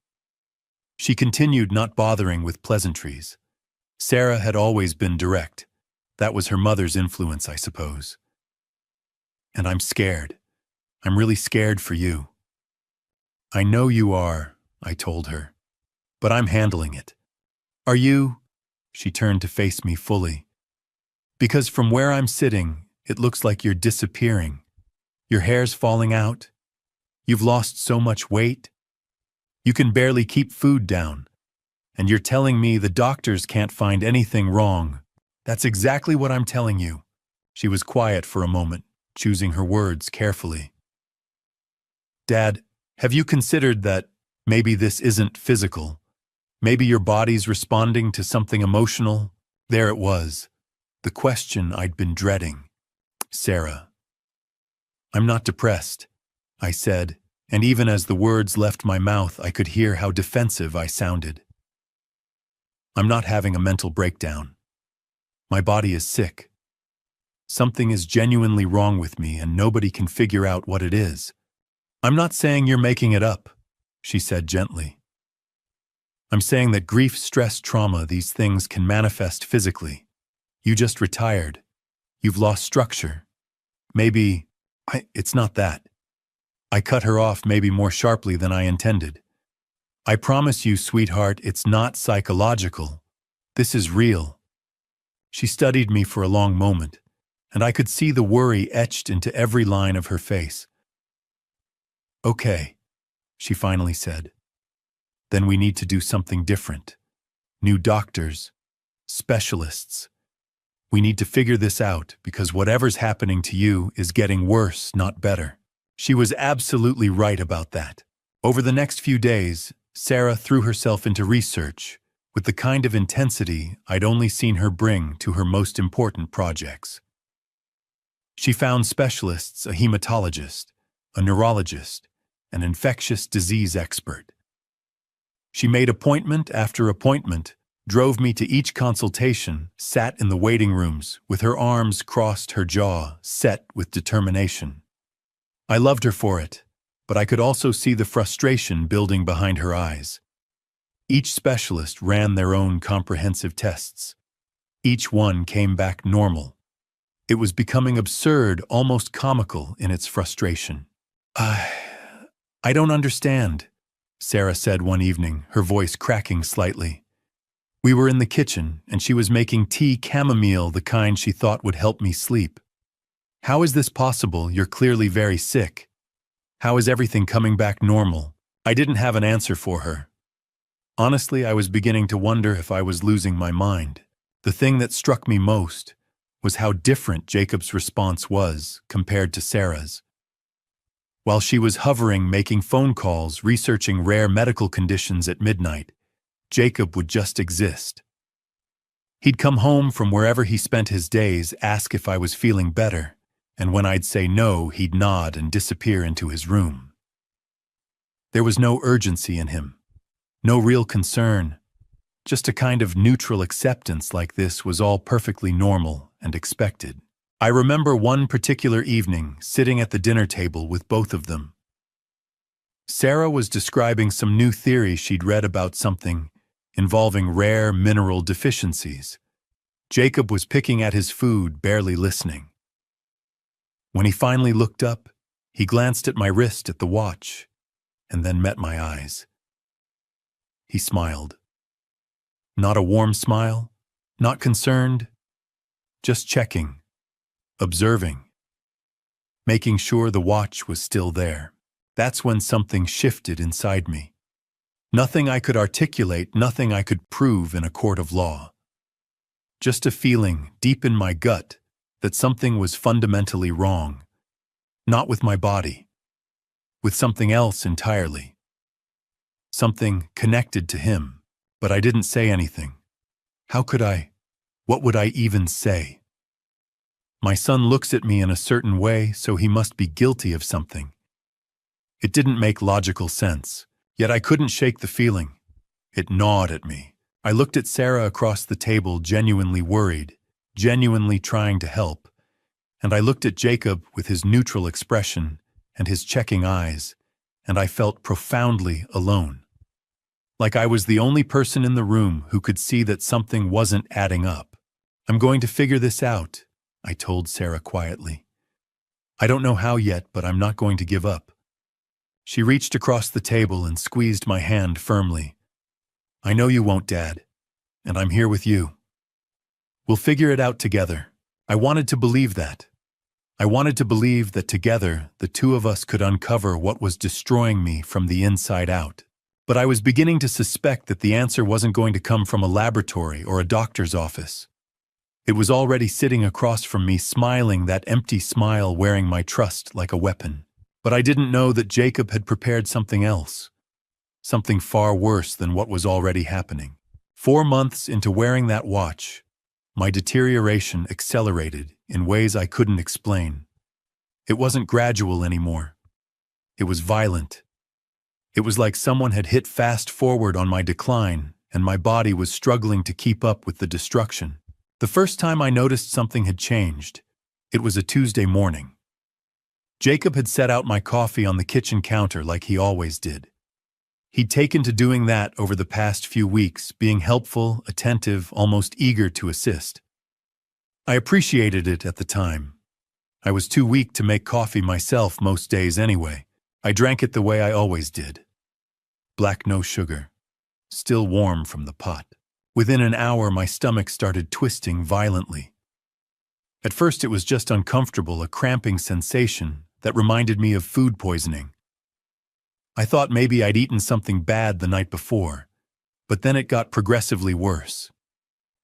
She continued, not bothering with pleasantries. Sarah had always been direct. That was her mother's influence, I suppose. "And I'm scared. I'm really scared for you." "I know you are," I told her. "But I'm handling it." "Are you?" She turned to face me fully. "Because from where I'm sitting, it looks like you're disappearing. Your hair's falling out. You've lost so much weight. You can barely keep food down. And you're telling me the doctors can't find anything wrong." "That's exactly what I'm telling you." She was quiet for a moment, choosing her words carefully. "Dad, have you considered that maybe this isn't physical? Maybe your body's responding to something emotional?" There it was, the question I'd been dreading. "Sarah." "I'm not depressed," I said, and even as the words left my mouth, I could hear how defensive I sounded. "I'm not having a mental breakdown. My body is sick. Something is genuinely wrong with me, and nobody can figure out what it is." "I'm not saying you're making it up," she said gently. I'm saying that grief, stress, trauma, these things can manifest physically. You just retired. You've lost structure. Maybe, it's not that. I cut her off maybe more sharply than I intended. I promise you, sweetheart, it's not psychological. This is real. She studied me for a long moment, and I could see the worry etched into every line of her face. Okay, she finally said. Then we need to do something different. New doctors, specialists. We need to figure this out because whatever's happening to you is getting worse, not better. She was absolutely right about that. Over the next few days, Sarah threw herself into research with the kind of intensity I'd only seen her bring to her most important projects. She found specialists, a hematologist, a neurologist, an infectious disease expert. She made appointment after appointment, drove me to each consultation, sat in the waiting rooms with her arms crossed, her jaw set with determination. I loved her for it, but I could also see the frustration building behind her eyes. Each specialist ran their own comprehensive tests. Each one came back normal. It was becoming absurd, almost comical in its frustration. I don't understand, Sarah said one evening, her voice cracking slightly. We were in the kitchen, and she was making tea chamomile, the kind she thought would help me sleep. How is this possible? You're clearly very sick. How is everything coming back normal? I didn't have an answer for her. Honestly, I was beginning to wonder if I was losing my mind. The thing that struck me most was how different Jacob's response was compared to Sarah's. While she was hovering, making phone calls, researching rare medical conditions at midnight, Jacob would just exist. He'd come home from wherever he spent his days, ask if I was feeling better, and when I'd say no, he'd nod and disappear into his room. There was no urgency in him, no real concern, just a kind of neutral acceptance like this was all perfectly normal and expected. I remember one particular evening sitting at the dinner table with both of them. Sarah was describing some new theory she'd read about something involving rare mineral deficiencies. Jacob was picking at his food, barely listening. When he finally looked up, he glanced at my wrist at the watch, and then met my eyes. He smiled. Not a warm smile, not concerned, just checking, observing, making sure the watch was still there. That's when something shifted inside me. Nothing I could articulate, nothing I could prove in a court of law. Just a feeling deep in my gut that something was fundamentally wrong. Not with my body, with something else entirely. Something connected to him, but I didn't say anything. How could I? What would I even say? My son looks at me in a certain way, so he must be guilty of something. It didn't make logical sense, yet I couldn't shake the feeling. It gnawed at me. I looked at Sarah across the table, genuinely worried, genuinely trying to help, and I looked at Jacob with his neutral expression and his checking eyes, and I felt profoundly alone. Like I was the only person in the room who could see that something wasn't adding up. I'm going to figure this out, I told Sarah quietly. I don't know how yet, but I'm not going to give up. She reached across the table and squeezed my hand firmly. I know you won't, Dad, and I'm here with you. We'll figure it out together. I wanted to believe that. I wanted to believe that together the two of us could uncover what was destroying me from the inside out. But I was beginning to suspect that the answer wasn't going to come from a laboratory or a doctor's office. It was already sitting across from me, smiling, that empty smile, wearing my trust like a weapon. But I didn't know that Jacob had prepared something else, something far worse than what was already happening. 4 months into wearing that watch, my deterioration accelerated in ways I couldn't explain. It wasn't gradual anymore. It was violent. It was like someone had hit fast forward on my decline, and my body was struggling to keep up with the destruction. The first time I noticed something had changed, it was a Tuesday morning. Jacob had set out my coffee on the kitchen counter like he always did. He'd taken to doing that over the past few weeks, being helpful, attentive, almost eager to assist. I appreciated it at the time. I was too weak to make coffee myself most days anyway. I drank it the way I always did. Black, no sugar. Still warm from the pot. Within an hour, my stomach started twisting violently. At first, it was just uncomfortable, a cramping sensation that reminded me of food poisoning. I thought maybe I'd eaten something bad the night before, but then it got progressively worse.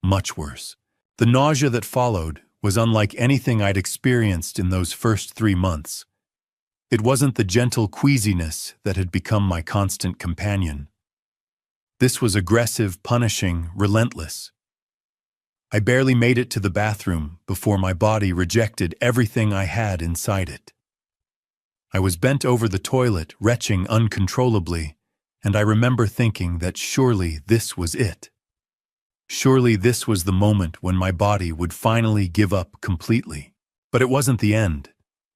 Much worse. The nausea that followed was unlike anything I'd experienced in those first 3 months. It wasn't the gentle queasiness that had become my constant companion. This was aggressive, punishing, relentless. I barely made it to the bathroom before my body rejected everything I had inside it. I was bent over the toilet, retching uncontrollably, and I remember thinking that surely this was it. Surely this was the moment when my body would finally give up completely. But it wasn't the end.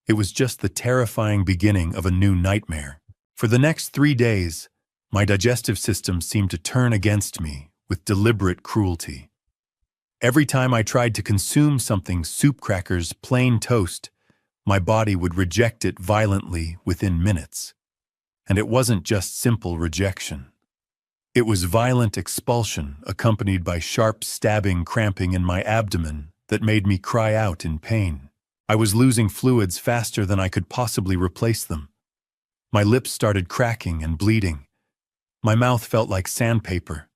It was just the terrifying beginning of a new nightmare. For the next 3 days, my digestive system seemed to turn against me with deliberate cruelty. Every time I tried to consume something, soup, crackers, plain toast, my body would reject it violently within minutes. And it wasn't just simple rejection. It was violent expulsion accompanied by sharp stabbing cramping in my abdomen that made me cry out in pain. I was losing fluids faster than I could possibly replace them. My lips started cracking and bleeding. My mouth felt like sandpaper.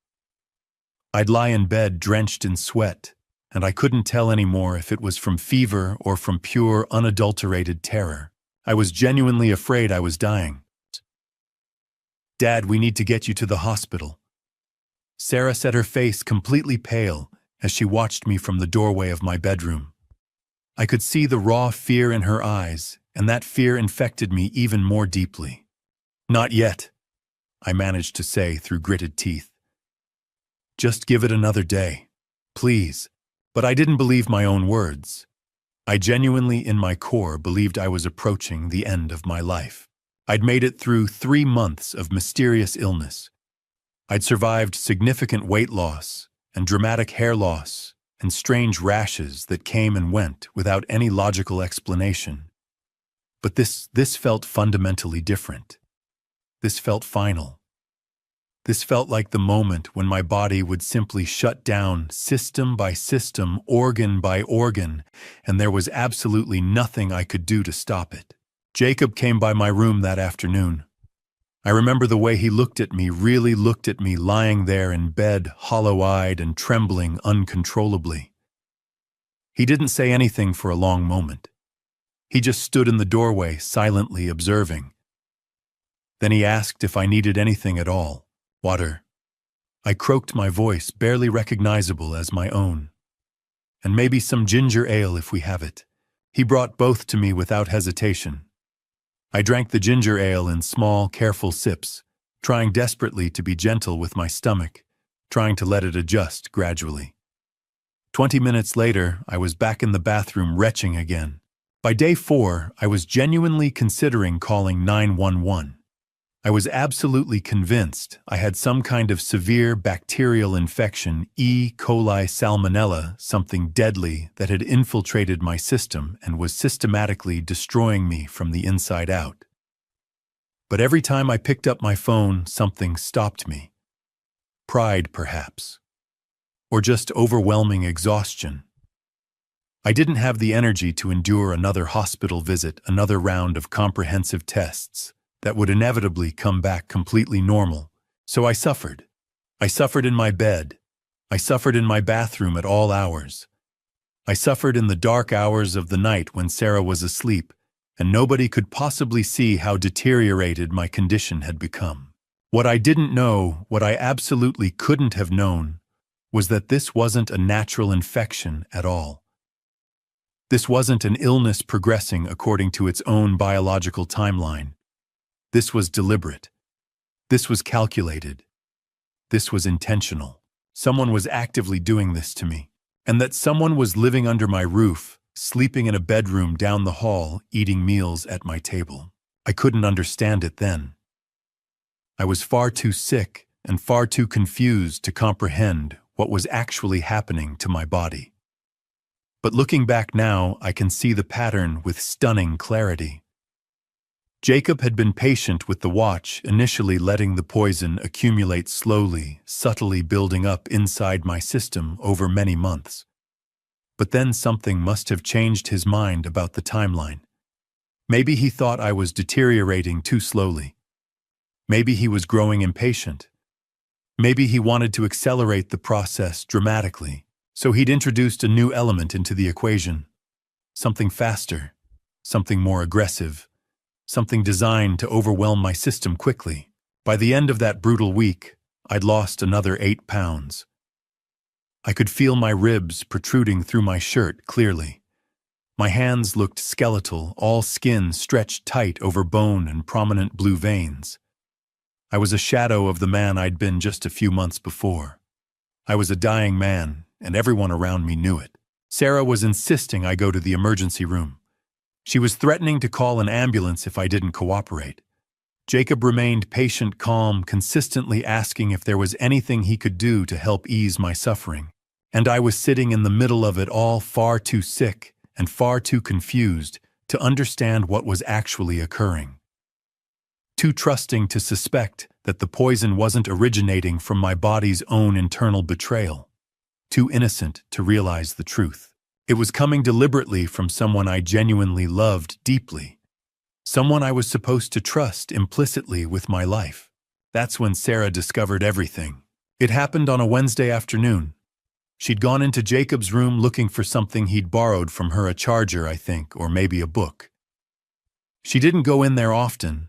I'd lie in bed drenched in sweat, and I couldn't tell anymore if it was from fever or from pure, unadulterated terror. I was genuinely afraid I was dying. "Dad, we need to get you to the hospital." Sarah set her face completely pale as she watched me from the doorway of my bedroom. I could see the raw fear in her eyes, and that fear infected me even more deeply. "Not yet," I managed to say through gritted teeth. "Just give it another day, please." But I didn't believe my own words. I genuinely, in my core, believed I was approaching the end of my life. I'd made it through 3 months of mysterious illness. I'd survived significant weight loss and dramatic hair loss and strange rashes that came and went without any logical explanation. But this felt fundamentally different. This felt final. This felt like the moment when my body would simply shut down system by system, organ by organ, and there was absolutely nothing I could do to stop it. Jacob came by my room that afternoon. I remember the way he looked at me, really looked at me lying there in bed, hollow-eyed and trembling uncontrollably. He didn't say anything for a long moment. He just stood in the doorway, silently observing. Then he asked if I needed anything at all. "Water." I croaked my voice, barely recognizable as my own. "And maybe some ginger ale if we have it." He brought both to me without hesitation. I drank the ginger ale in small, careful sips, trying desperately to be gentle with my stomach, trying to let it adjust gradually. 20 minutes later, I was back in the bathroom retching again. By day 4, I was genuinely considering calling 911. I was absolutely convinced I had some kind of severe bacterial infection, E. coli salmonella, something deadly that had infiltrated my system and was systematically destroying me from the inside out. But every time I picked up my phone, something stopped me. Pride, perhaps. Or just overwhelming exhaustion. I didn't have the energy to endure another hospital visit, another round of comprehensive tests that would inevitably come back completely normal. So I suffered. I suffered in my bed. I suffered in my bathroom at all hours. I suffered in the dark hours of the night when Sarah was asleep, and nobody could possibly see how deteriorated my condition had become. What I didn't know, what I absolutely couldn't have known, was that this wasn't a natural infection at all. This wasn't an illness progressing according to its own biological timeline. This was deliberate. This was calculated. This was intentional. Someone was actively doing this to me. And that someone was living under my roof, sleeping in a bedroom down the hall, eating meals at my table. I couldn't understand it then. I was far too sick and far too confused to comprehend what was actually happening to my body. But looking back now, I can see the pattern with stunning clarity. Jacob had been patient with the watch, initially letting the poison accumulate slowly, subtly building up inside my system over many months. But then something must have changed his mind about the timeline. Maybe he thought I was deteriorating too slowly. Maybe he was growing impatient. Maybe he wanted to accelerate the process dramatically, so he'd introduced a new element into the equation. Something faster, something more aggressive, something designed to overwhelm my system quickly. By the end of that brutal week, I'd lost another 8 pounds. I could feel my ribs protruding through my shirt clearly. My hands looked skeletal, all skin stretched tight over bone and prominent blue veins. I was a shadow of the man I'd been just a few months before. I was a dying man, and everyone around me knew it. Sarah was insisting I go to the emergency room. She was threatening to call an ambulance if I didn't cooperate. Jacob remained patient, calm, consistently asking if there was anything he could do to help ease my suffering. And I was sitting in the middle of it all, far too sick and far too confused to understand what was actually occurring. Too trusting to suspect that the poison wasn't originating from my body's own internal betrayal. Too innocent to realize the truth. It was coming deliberately from someone I genuinely loved deeply. Someone I was supposed to trust implicitly with my life. That's when Sarah discovered everything. It happened on a Wednesday afternoon. She'd gone into Jacob's room looking for something he'd borrowed from her, a charger, I think, or maybe a book. She didn't go in there often.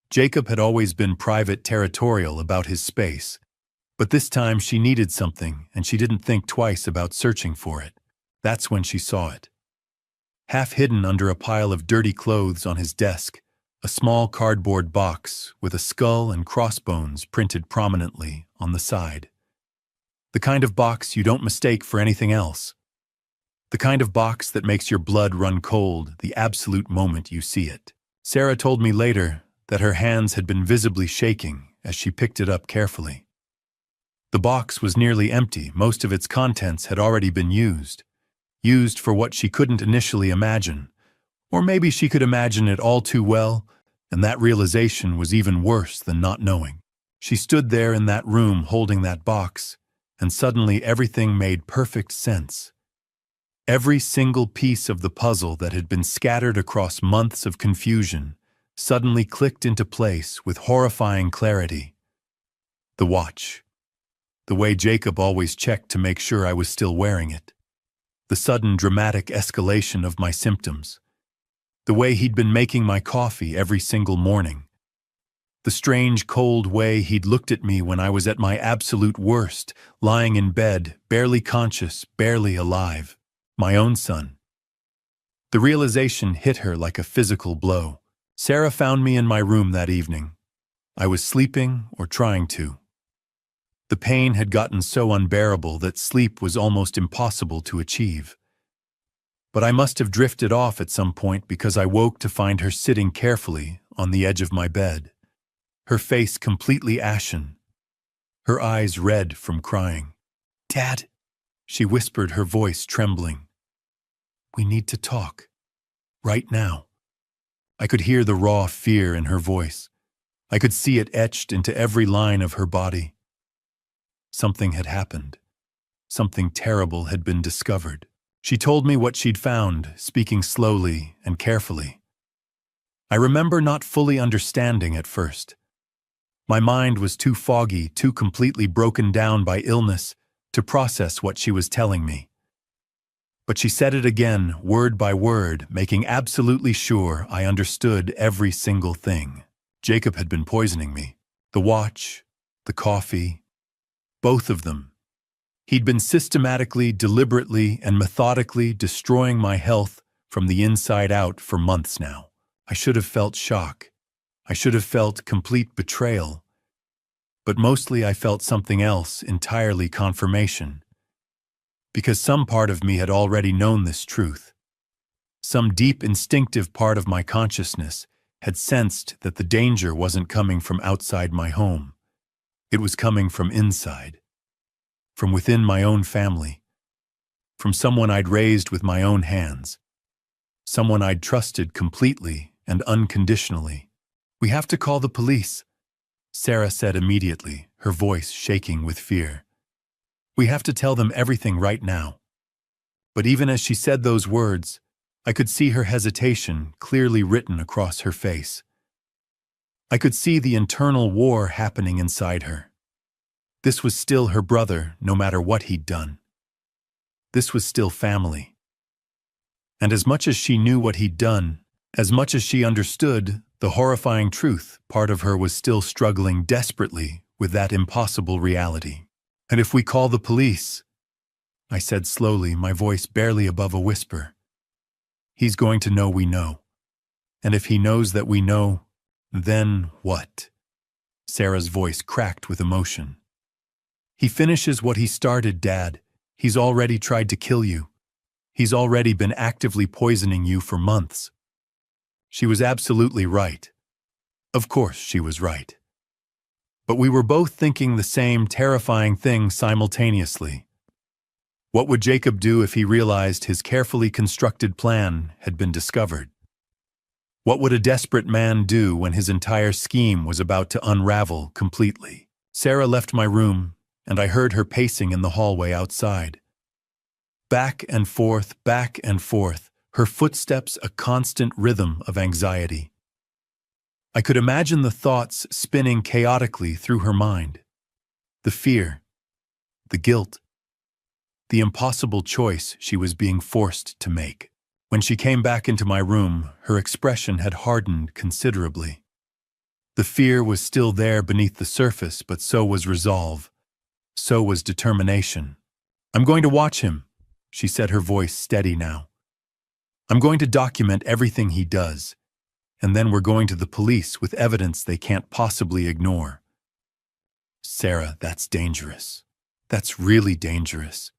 Jacob had always been private, territorial about his space. But this time she needed something, and she didn't think twice about searching for it. That's when she saw it. Half hidden under a pile of dirty clothes on his desk, a small cardboard box with a skull and crossbones printed prominently on the side. The kind of box you don't mistake for anything else. The kind of box that makes your blood run cold the absolute moment you see it. Sarah told me later that her hands had been visibly shaking as she picked it up carefully. The box was nearly empty. Most of its contents had already been used for what she couldn't initially imagine. Or maybe she could imagine it all too well, and that realization was even worse than not knowing. She stood there in that room holding that box, and suddenly everything made perfect sense. Every single piece of the puzzle that had been scattered across months of confusion suddenly clicked into place with horrifying clarity. The watch. The way Jacob always checked to make sure I was still wearing it. The sudden dramatic escalation of my symptoms. The way he'd been making my coffee every single morning. The strange, cold way he'd looked at me when I was at my absolute worst, lying in bed, barely conscious, barely alive. My own son. The realization hit her like a physical blow. Sarah found me in my room that evening. I was sleeping, or trying to. The pain had gotten so unbearable that sleep was almost impossible to achieve. But I must have drifted off at some point because I woke to find her sitting carefully on the edge of my bed, her face completely ashen, her eyes red from crying. "Dad," she whispered, her voice trembling. "We need to talk. Right now." I could hear the raw fear in her voice. I could see it etched into every line of her body. Something had happened. Something terrible had been discovered. She told me what she'd found, speaking slowly and carefully. I remember not fully understanding at first. My mind was too foggy, too completely broken down by illness to process what she was telling me. But she said it again, word by word, making absolutely sure I understood every single thing. Jacob had been poisoning me. The watch, the coffee, both of them. He'd been systematically, deliberately, and methodically destroying my health from the inside out for months now. I should have felt shock. I should have felt complete betrayal. But mostly I felt something else entirely: confirmation. Because some part of me had already known this truth. Some deep instinctive part of my consciousness had sensed that the danger wasn't coming from outside my home. It was coming from inside, from within my own family, from someone I'd raised with my own hands, someone I'd trusted completely and unconditionally. "We have to call the police," Sarah said immediately, her voice shaking with fear. "We have to tell them everything right now." But even as she said those words, I could see her hesitation clearly written across her face. I could see the internal war happening inside her. This was still her brother, no matter what he'd done. This was still family. And as much as she knew what he'd done, as much as she understood the horrifying truth, part of her was still struggling desperately with that impossible reality. "And if we call the police," I said slowly, my voice barely above a whisper, "he's going to know we know. And if he knows that we know, then what?" Sarah's voice cracked with emotion. "He finishes what he started, Dad. He's already tried to kill you. He's already been actively poisoning you for months." She was absolutely right. Of course she was right. But we were both thinking the same terrifying thing simultaneously. What would Jacob do if he realized his carefully constructed plan had been discovered? What would a desperate man do when his entire scheme was about to unravel completely? Sarah left my room, and I heard her pacing in the hallway outside. Back and forth, her footsteps a constant rhythm of anxiety. I could imagine the thoughts spinning chaotically through her mind. The fear, the guilt, the impossible choice she was being forced to make. When she came back into my room, her expression had hardened considerably. The fear was still there beneath the surface, but so was resolve. So was determination. "I'm going to watch him," she said, her voice steady now. "I'm going to document everything he does, and then we're going to the police with evidence they can't possibly ignore." "Sarah, that's dangerous. That's really dangerous.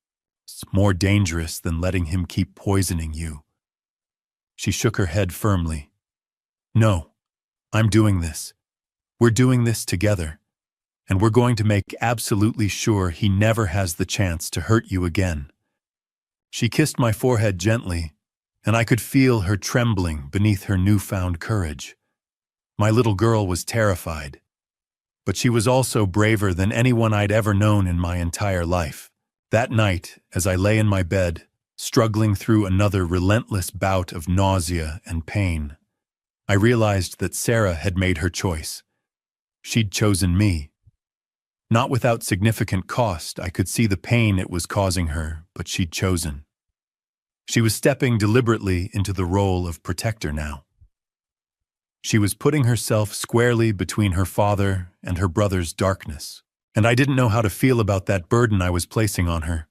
It's more dangerous than letting him keep poisoning you." She shook her head firmly. "No, I'm doing this. We're doing this together, and we're going to make absolutely sure he never has the chance to hurt you again." She kissed my forehead gently, and I could feel her trembling beneath her newfound courage. My little girl was terrified, but she was also braver than anyone I'd ever known in my entire life. That night, as I lay in my bed, struggling through another relentless bout of nausea and pain, I realized that Sarah had made her choice. She'd chosen me. Not without significant cost. I could see the pain it was causing her, but she'd chosen. She was stepping deliberately into the role of protector now. She was putting herself squarely between her father and her brother's darkness, and I didn't know how to feel about that burden I was placing on her.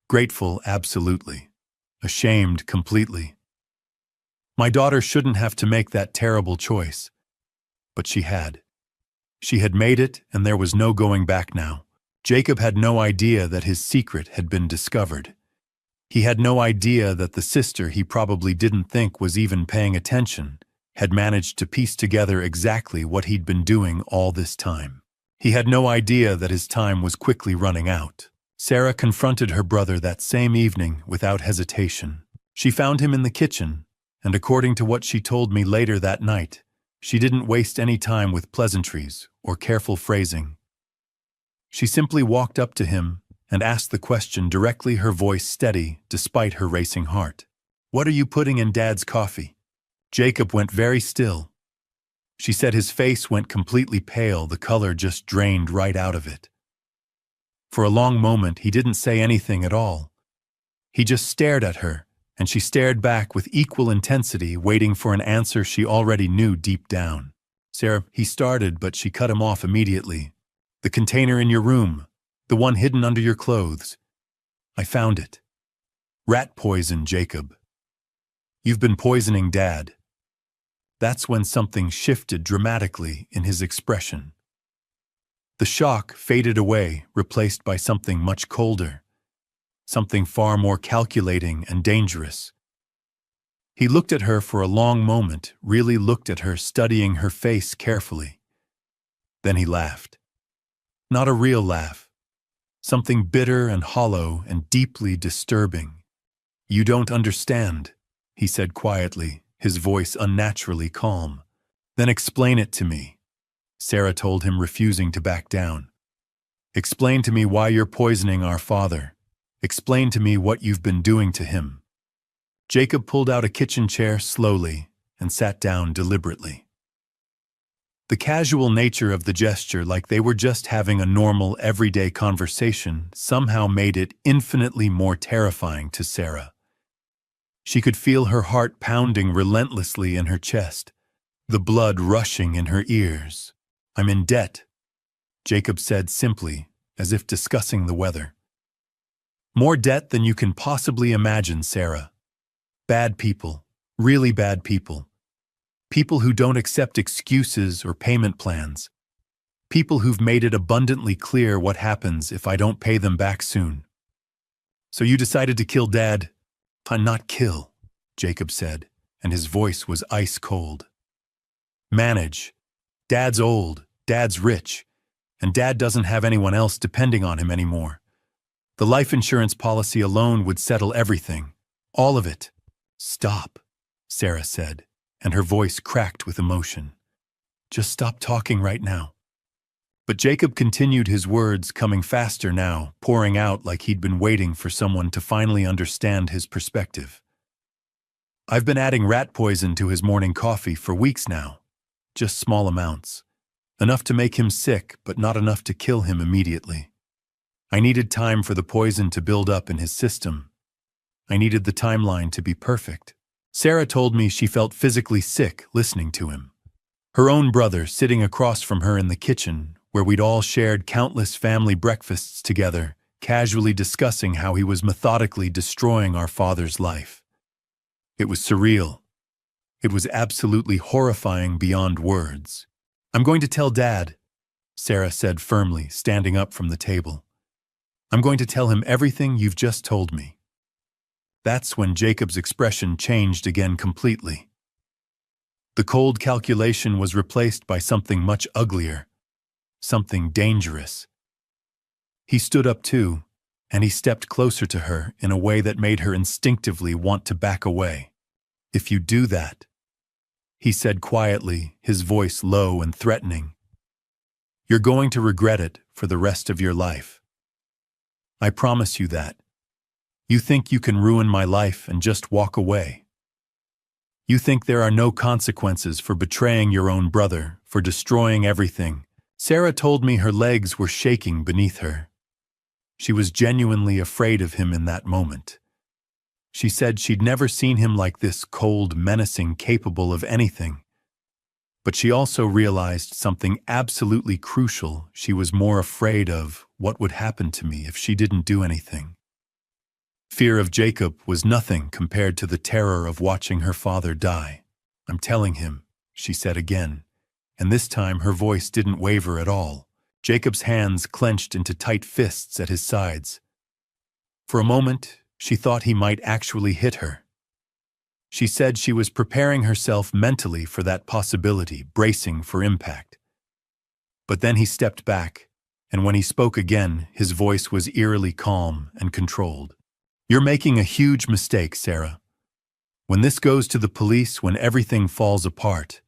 Grateful, absolutely. Ashamed, completely. My daughter shouldn't have to make that terrible choice, but she had. She had made it, and there was no going back now. Jacob had no idea that his secret had been discovered. He had no idea that the sister he probably didn't think was even paying attention had managed to piece together exactly what he'd been doing all this time. He had no idea that his time was quickly running out. Sarah confronted her brother that same evening without hesitation. She found him in the kitchen, and according to what she told me later that night, she didn't waste any time with pleasantries or careful phrasing. She simply walked up to him and asked the question directly, her voice steady despite her racing heart. "What are you putting in Dad's coffee?" Jacob went very still. She said his face went completely pale, the color just drained right out of it. For a long moment he didn't say anything at all. He just stared at her, and she stared back with equal intensity, waiting for an answer she already knew deep down. "Sarah," he started, but she cut him off immediately. "The container in your room, the one hidden under your clothes. I found it. Rat poison, Jacob. You've been poisoning Dad." That's when something shifted dramatically in his expression. The shock faded away, replaced by something much colder, something far more calculating and dangerous. He looked at her for a long moment, really looked at her, studying her face carefully. Then he laughed. Not a real laugh. Something bitter and hollow and deeply disturbing. "You don't understand," he said quietly, his voice unnaturally calm. "Then explain it to me," Sarah told him, refusing to back down. "Explain to me why you're poisoning our father. Explain to me what you've been doing to him." Jacob pulled out a kitchen chair slowly and sat down deliberately. The casual nature of the gesture, like they were just having a normal, everyday conversation, somehow made it infinitely more terrifying to Sarah. She could feel her heart pounding relentlessly in her chest, the blood rushing in her ears. "I'm in debt," Jacob said simply, as if discussing the weather. "More debt than you can possibly imagine, Sarah. Bad people, really bad people. People who don't accept excuses or payment plans. People who've made it abundantly clear what happens if I don't pay them back soon. So you decided to kill Dad?" "Not kill," Jacob said, and his voice was ice cold. "Manage. Dad's old, Dad's rich, and Dad doesn't have anyone else depending on him anymore. The life insurance policy alone would settle everything. All of it." "Stop," Sarah said, and her voice cracked with emotion. "Just stop talking right now." But Jacob continued his words, coming faster now, pouring out like he'd been waiting for someone to finally understand his perspective. "I've been adding rat poison to his morning coffee for weeks now. Just small amounts. Enough to make him sick, but not enough to kill him immediately. I needed time for the poison to build up in his system. I needed the timeline to be perfect." Sarah told me she felt physically sick listening to him. Her own brother sitting across from her in the kitchen, where we'd all shared countless family breakfasts together, casually discussing how he was methodically destroying our father's life. It was surreal. It was absolutely horrifying beyond words. "I'm going to tell Dad," Sarah said firmly, standing up from the table. "I'm going to tell him everything you've just told me." That's when Jacob's expression changed again completely. The cold calculation was replaced by something much uglier, something dangerous. He stood up too, and he stepped closer to her in a way that made her instinctively want to back away. "If you do that," he said quietly, his voice low and threatening, "you're going to regret it for the rest of your life. I promise you that. You think you can ruin my life and just walk away. You think there are no consequences for betraying your own brother, for destroying everything." Sarah told me her legs were shaking beneath her. She was genuinely afraid of him in that moment. She said she'd never seen him like this, cold, menacing, capable of anything. But she also realized something absolutely crucial. She was more afraid of what would happen to me if she didn't do anything. Fear of Jacob was nothing compared to the terror of watching her father die. "I'm telling him," she said again, and this time her voice didn't waver at all. Jacob's hands clenched into tight fists at his sides. For a moment, she thought he might actually hit her. She said she was preparing herself mentally for that possibility, bracing for impact. But then he stepped back, and when he spoke again, his voice was eerily calm and controlled. "You're making a huge mistake, Sarah. When this goes to the police, when everything falls apart,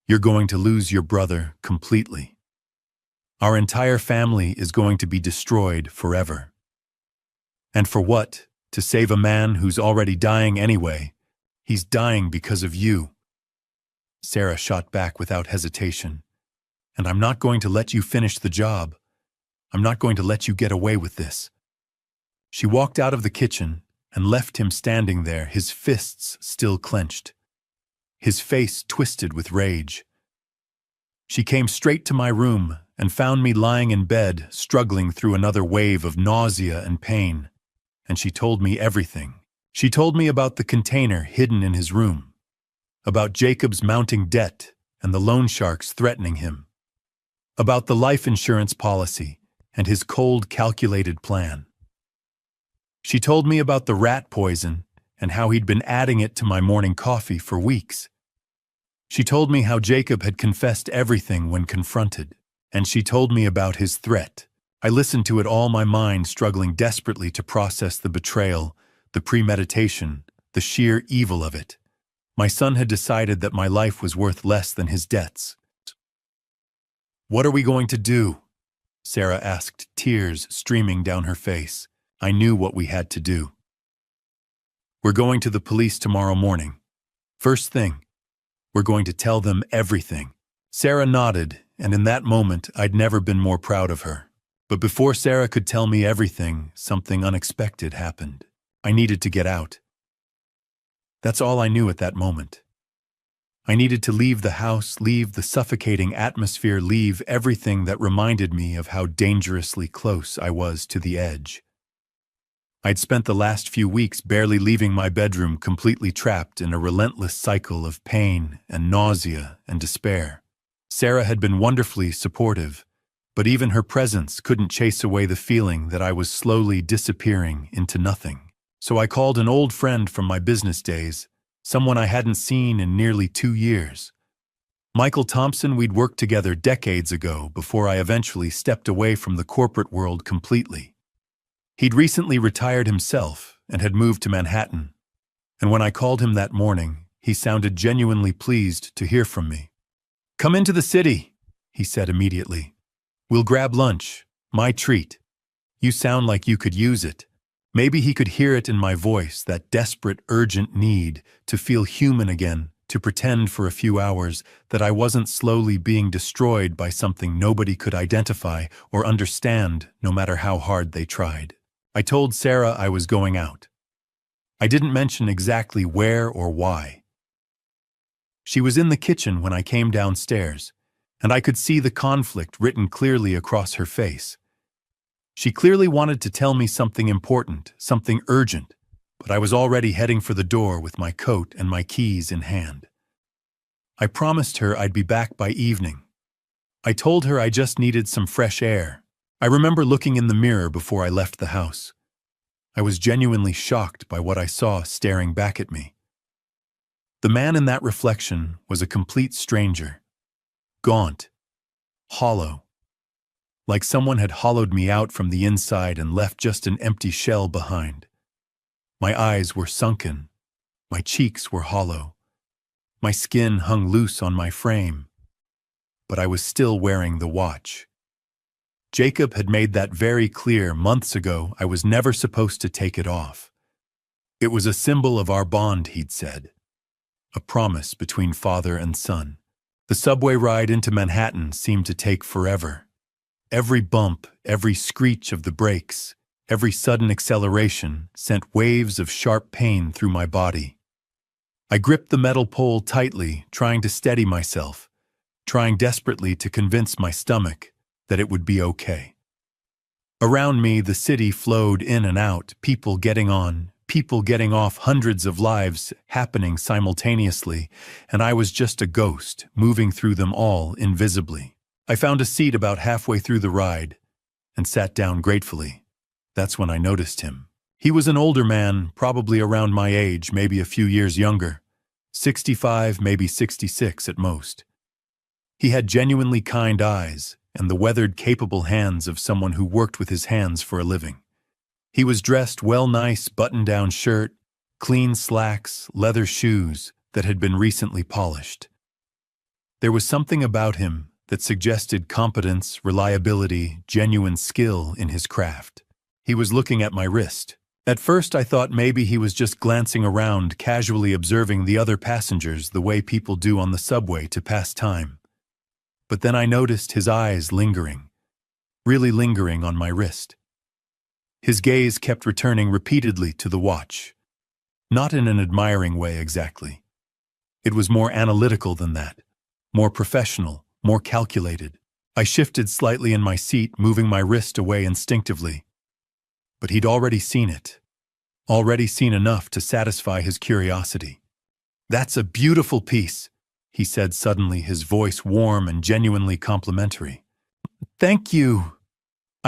you're going to lose your brother completely. Our entire family is going to be destroyed forever. And for what? To save a man who's already dying anyway. He's dying because of you." Sarah shot back without hesitation. "And I'm not going to let you finish the job. I'm not going to let you get away with this." She walked out of the kitchen and left him standing there, his fists still clenched, his face twisted with rage. She came straight to my room and found me lying in bed, struggling through another wave of nausea and pain, and she told me everything. She told me about the container hidden in his room, about Jacob's mounting debt and the loan sharks threatening him, about the life insurance policy and his cold, calculated plan. She told me about the rat poison and how he'd been adding it to my morning coffee for weeks. She told me how Jacob had confessed everything when confronted, and she told me about his threat. I listened to it all, my mind struggling desperately to process the betrayal, the premeditation, the sheer evil of it. My son had decided that my life was worth less than his debts. "What are we going to do?" Sarah asked, tears streaming down her face. I knew what we had to do. "We're going to the police tomorrow morning. First thing. We're going to tell them everything." Sarah nodded, and in that moment I'd never been more proud of her. But before Sarah could tell me everything, something unexpected happened. I needed to get out. That's all I knew at that moment. I needed to leave the house, leave the suffocating atmosphere, leave everything that reminded me of how dangerously close I was to the edge. I'd spent the last few weeks barely leaving my bedroom, completely trapped in a relentless cycle of pain and nausea and despair. Sarah had been wonderfully supportive, but even her presence couldn't chase away the feeling that I was slowly disappearing into nothing. So I called an old friend from my business days, someone I hadn't seen in nearly 2 years. Michael Thompson. We'd worked together decades ago before I eventually stepped away from the corporate world completely. He'd recently retired himself and had moved to Manhattan, and when I called him that morning, he sounded genuinely pleased to hear from me. "Come into the city," he said immediately. "We'll grab lunch, my treat. You sound like you could use it." Maybe he could hear it in my voice, that desperate, urgent need to feel human again, to pretend for a few hours that I wasn't slowly being destroyed by something nobody could identify or understand, no matter how hard they tried. I told Sarah I was going out. I didn't mention exactly where or why. She was in the kitchen when I came downstairs, and I could see the conflict written clearly across her face. She clearly wanted to tell me something important, something urgent, but I was already heading for the door with my coat and my keys in hand. I promised her I'd be back by evening. I told her I just needed some fresh air. I remember looking in the mirror before I left the house. I was genuinely shocked by what I saw staring back at me. The man in that reflection was a complete stranger. Gaunt, hollow, like someone had hollowed me out from the inside and left just an empty shell behind. My eyes were sunken. My cheeks were hollow. My skin hung loose on my frame. But I was still wearing the watch. Jacob had made that very clear months ago. I was never supposed to take it off. It was a symbol of our bond, he'd said. A promise between father and son. The subway ride into Manhattan seemed to take forever. Every bump, every screech of the brakes, every sudden acceleration sent waves of sharp pain through my body. I gripped the metal pole tightly, trying to steady myself, trying desperately to convince my stomach that it would be okay. Around me, the city flowed in and out, people getting on, people getting off, hundreds of lives happening simultaneously, and I was just a ghost, moving through them all invisibly. I found a seat about halfway through the ride and sat down gratefully. That's when I noticed him. He was an older man, probably around my age, maybe a few years younger. 65, maybe 66 at most. He had genuinely kind eyes and the weathered, capable hands of someone who worked with his hands for a living. He was dressed well, nice button-down shirt, clean slacks, leather shoes that had been recently polished. There was something about him that suggested competence, reliability, genuine skill in his craft. He was looking at my wrist. At first I thought maybe he was just glancing around, casually observing the other passengers the way people do on the subway to pass time. But then I noticed his eyes lingering, really lingering on my wrist. His gaze kept returning repeatedly to the watch. Not in an admiring way exactly. It was more analytical than that, more professional, more calculated. I shifted slightly in my seat, moving my wrist away instinctively. But he'd already seen it. Already seen enough to satisfy his curiosity. "That's a beautiful piece," he said suddenly, his voice warm and genuinely complimentary. "Thank you."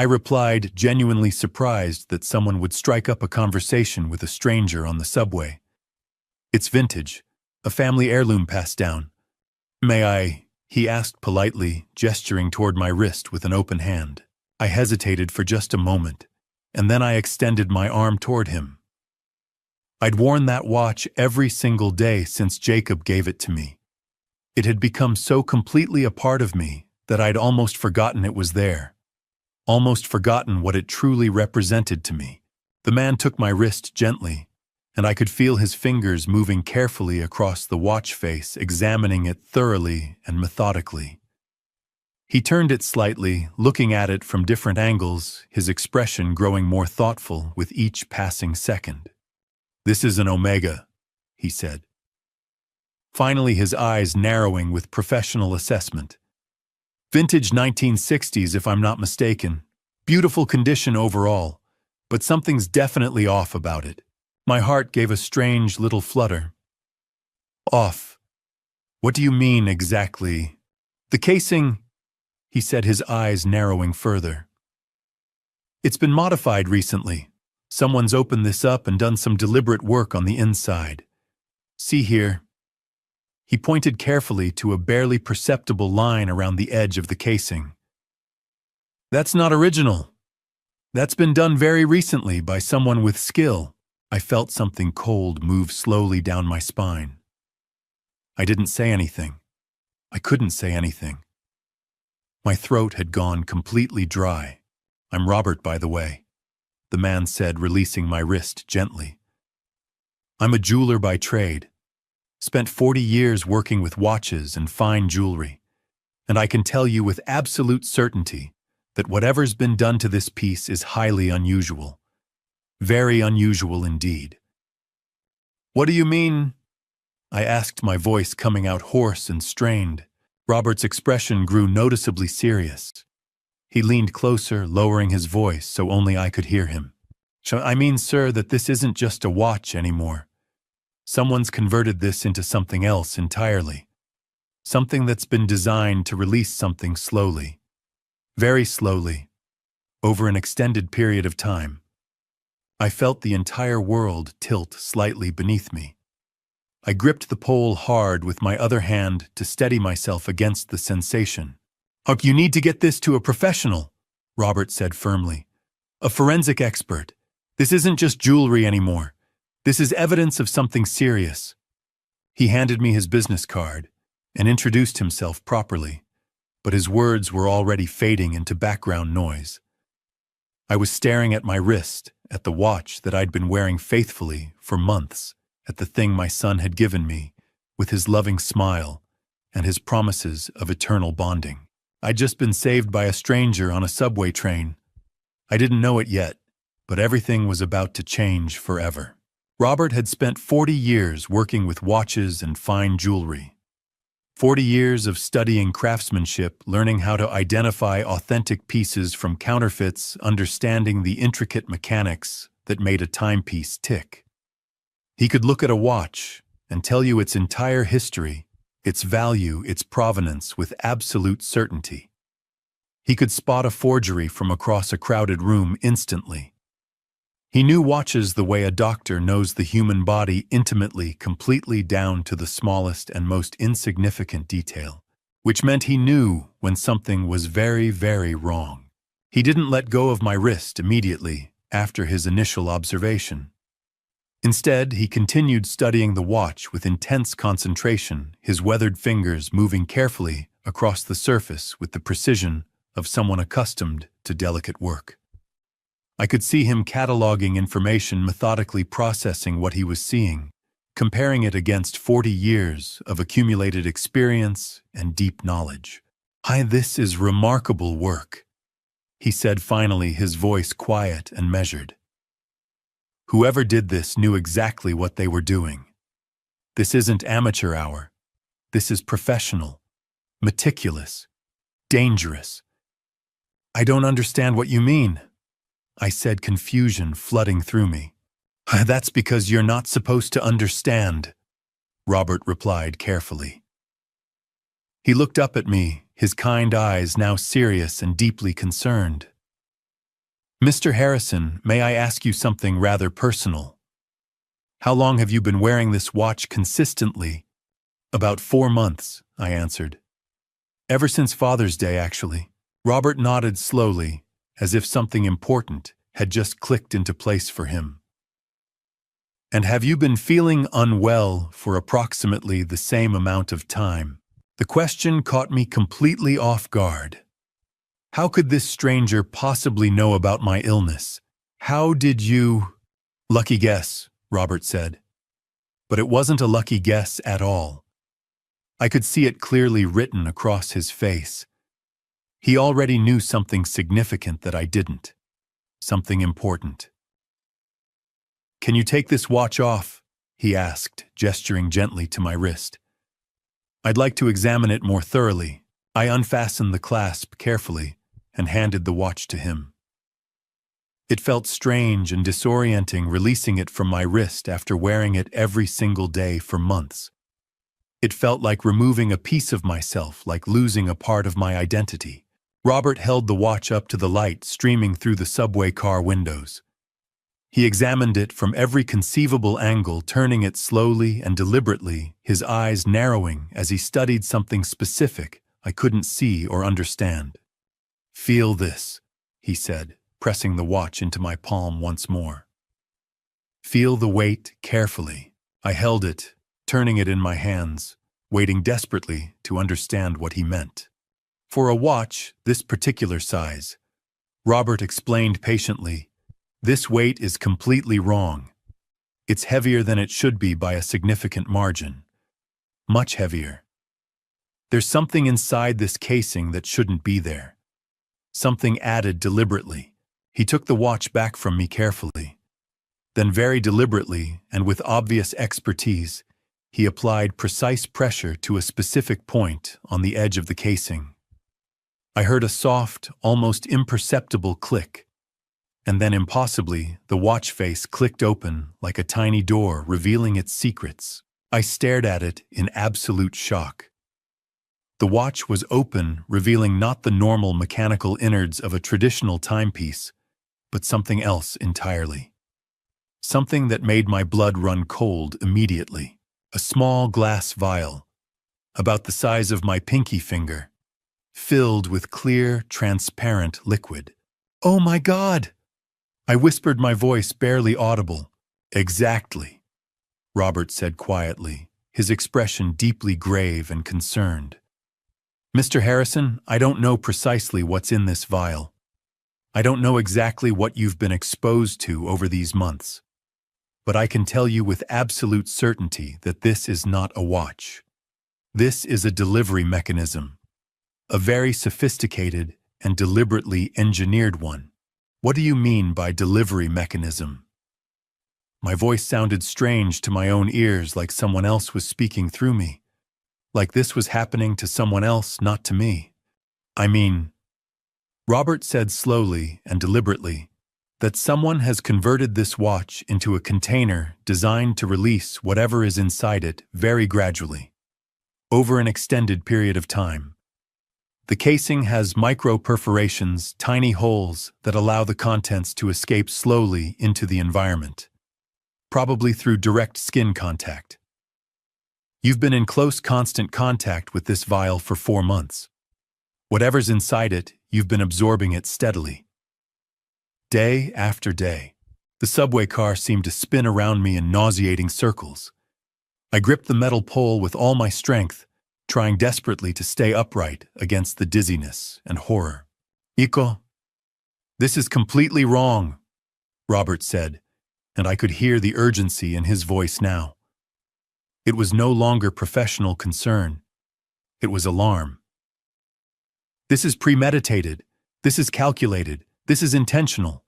I replied, genuinely surprised that someone would strike up a conversation with a stranger on the subway. It's vintage, a family heirloom passed down. May I? He asked politely, gesturing toward my wrist with an open hand. I hesitated for just a moment, and then I extended my arm toward him. I'd worn that watch every single day since Jacob gave it to me. It had become so completely a part of me that I'd almost forgotten it was there, almost forgotten what it truly represented to me. The man took my wrist gently, and I could feel his fingers moving carefully across the watch face, examining it thoroughly and methodically. He turned it slightly, looking at it from different angles, his expression growing more thoughtful with each passing second. "This is an Omega," he said. Finally, his eyes narrowing with professional assessment. "Vintage 1960s, if I'm not mistaken. Beautiful condition overall, but something's definitely off about it." My heart gave a strange little flutter. "Off? What do you mean exactly?" "The casing," he said, his eyes narrowing further. "It's been modified recently. Someone's opened this up and done some deliberate work on the inside. See here." He pointed carefully to a barely perceptible line around the edge of the casing. "That's not original. That's been done very recently by someone with skill." I felt something cold move slowly down my spine. I didn't say anything. I couldn't say anything. My throat had gone completely dry. "I'm Robert, by the way," the man said, releasing my wrist gently. "I'm a jeweler by trade. Spent 40 years working with watches and fine jewelry, and I can tell you with absolute certainty that whatever's been done to this piece is highly unusual. Very unusual indeed." "What do you mean?" I asked, my voice coming out hoarse and strained. Robert's expression grew noticeably serious. He leaned closer, lowering his voice so only I could hear him. "I mean, sir, that this isn't just a watch anymore. Someone's converted this into something else entirely. Something that's been designed to release something slowly. Very slowly. Over an extended period of time." I felt the entire world tilt slightly beneath me. I gripped the pole hard with my other hand to steady myself against the sensation. "Oh, you need to get this to a professional," Robert said firmly. "A forensic expert. This isn't just jewelry anymore. This is evidence of something serious." He handed me his business card and introduced himself properly, but his words were already fading into background noise. I was staring at my wrist, at the watch that I'd been wearing faithfully for months, at the thing my son had given me, with his loving smile and his promises of eternal bonding. I'd just been saved by a stranger on a subway train. I didn't know it yet, but everything was about to change forever. Robert had spent 40 years working with watches and fine jewelry. 40 years of studying craftsmanship, learning how to identify authentic pieces from counterfeits, understanding the intricate mechanics that made a timepiece tick. He could look at a watch and tell you its entire history, its value, its provenance with absolute certainty. He could spot a forgery from across a crowded room instantly. He knew watches the way a doctor knows the human body intimately, completely down to the smallest and most insignificant detail, which meant he knew when something was very, very wrong. He didn't let go of my wrist immediately after his initial observation. Instead, he continued studying the watch with intense concentration, his weathered fingers moving carefully across the surface with the precision of someone accustomed to delicate work. I could see him cataloging information, methodically processing what he was seeing, comparing it against 40 years of accumulated experience and deep knowledge. This is remarkable work," he said finally, his voice quiet and measured. "Whoever did this knew exactly what they were doing. This isn't amateur hour. This is professional, meticulous, dangerous." "I don't understand what you mean," I said, confusion flooding through me. "That's because you're not supposed to understand," Robert replied carefully. He looked up at me, his kind eyes now serious and deeply concerned. Mr. Harrison, may I ask you something rather personal? How long have you been wearing this watch consistently? About 4 months, I answered. Ever since Father's Day, actually. Robert nodded slowly, as if something important had just clicked into place for him. And have you been feeling unwell for approximately the same amount of time? The question caught me completely off guard. How could this stranger possibly know about my illness? How did you— Lucky guess, Robert said. But it wasn't a lucky guess at all. I could see it clearly written across his face. He already knew something significant that I didn't. Something important. Can you take this watch off? He asked, gesturing gently to my wrist. I'd like to examine it more thoroughly. I unfastened the clasp carefully and handed the watch to him. It felt strange and disorienting releasing it from my wrist after wearing it every single day for months. It felt like removing a piece of myself, like losing a part of my identity. Robert held the watch up to the light streaming through the subway car windows. He examined it from every conceivable angle, turning it slowly and deliberately, his eyes narrowing as he studied something specific I couldn't see or understand. Feel this, he said, pressing the watch into my palm once more. Feel the weight carefully. I held it, turning it in my hands, waiting desperately to understand what he meant. For a watch this particular size, Robert explained patiently, this weight is completely wrong. It's heavier than it should be by a significant margin. Much heavier. There's something inside this casing that shouldn't be there. Something added deliberately. He took the watch back from me carefully. Then very deliberately and with obvious expertise, he applied precise pressure to a specific point on the edge of the casing. I heard a soft, almost imperceptible click, and then impossibly, the watch face clicked open like a tiny door revealing its secrets. I stared at it in absolute shock. The watch was open, revealing not the normal mechanical innards of a traditional timepiece, but something else entirely. Something that made my blood run cold immediately. A small glass vial, about the size of my pinky finger, filled with clear, transparent liquid. Oh my God! I whispered, my voice barely audible. Exactly, Robert said quietly, his expression deeply grave and concerned. Mr. Harrison, I don't know precisely what's in this vial. I don't know exactly what you've been exposed to over these months. But I can tell you with absolute certainty that this is not a watch. This is a delivery mechanism. A very sophisticated and deliberately engineered one. What do you mean by delivery mechanism? My voice sounded strange to my own ears, like someone else was speaking through me. Like this was happening to someone else, not to me. I mean, Robert said slowly and deliberately, that someone has converted this watch into a container designed to release whatever is inside it very gradually, over an extended period of time. The casing has micro-perforations, tiny holes that allow the contents to escape slowly into the environment, probably through direct skin contact. You've been in close, constant contact with this vial for 4 months. Whatever's inside it, you've been absorbing it steadily. Day after day, the subway car seemed to spin around me in nauseating circles. I gripped the metal pole with all my strength, trying desperately to stay upright against the dizziness and horror. Iko, this is completely wrong, Robert said, and I could hear the urgency in his voice now. It was no longer professional concern. It was alarm. This is premeditated. This is calculated. This is intentional.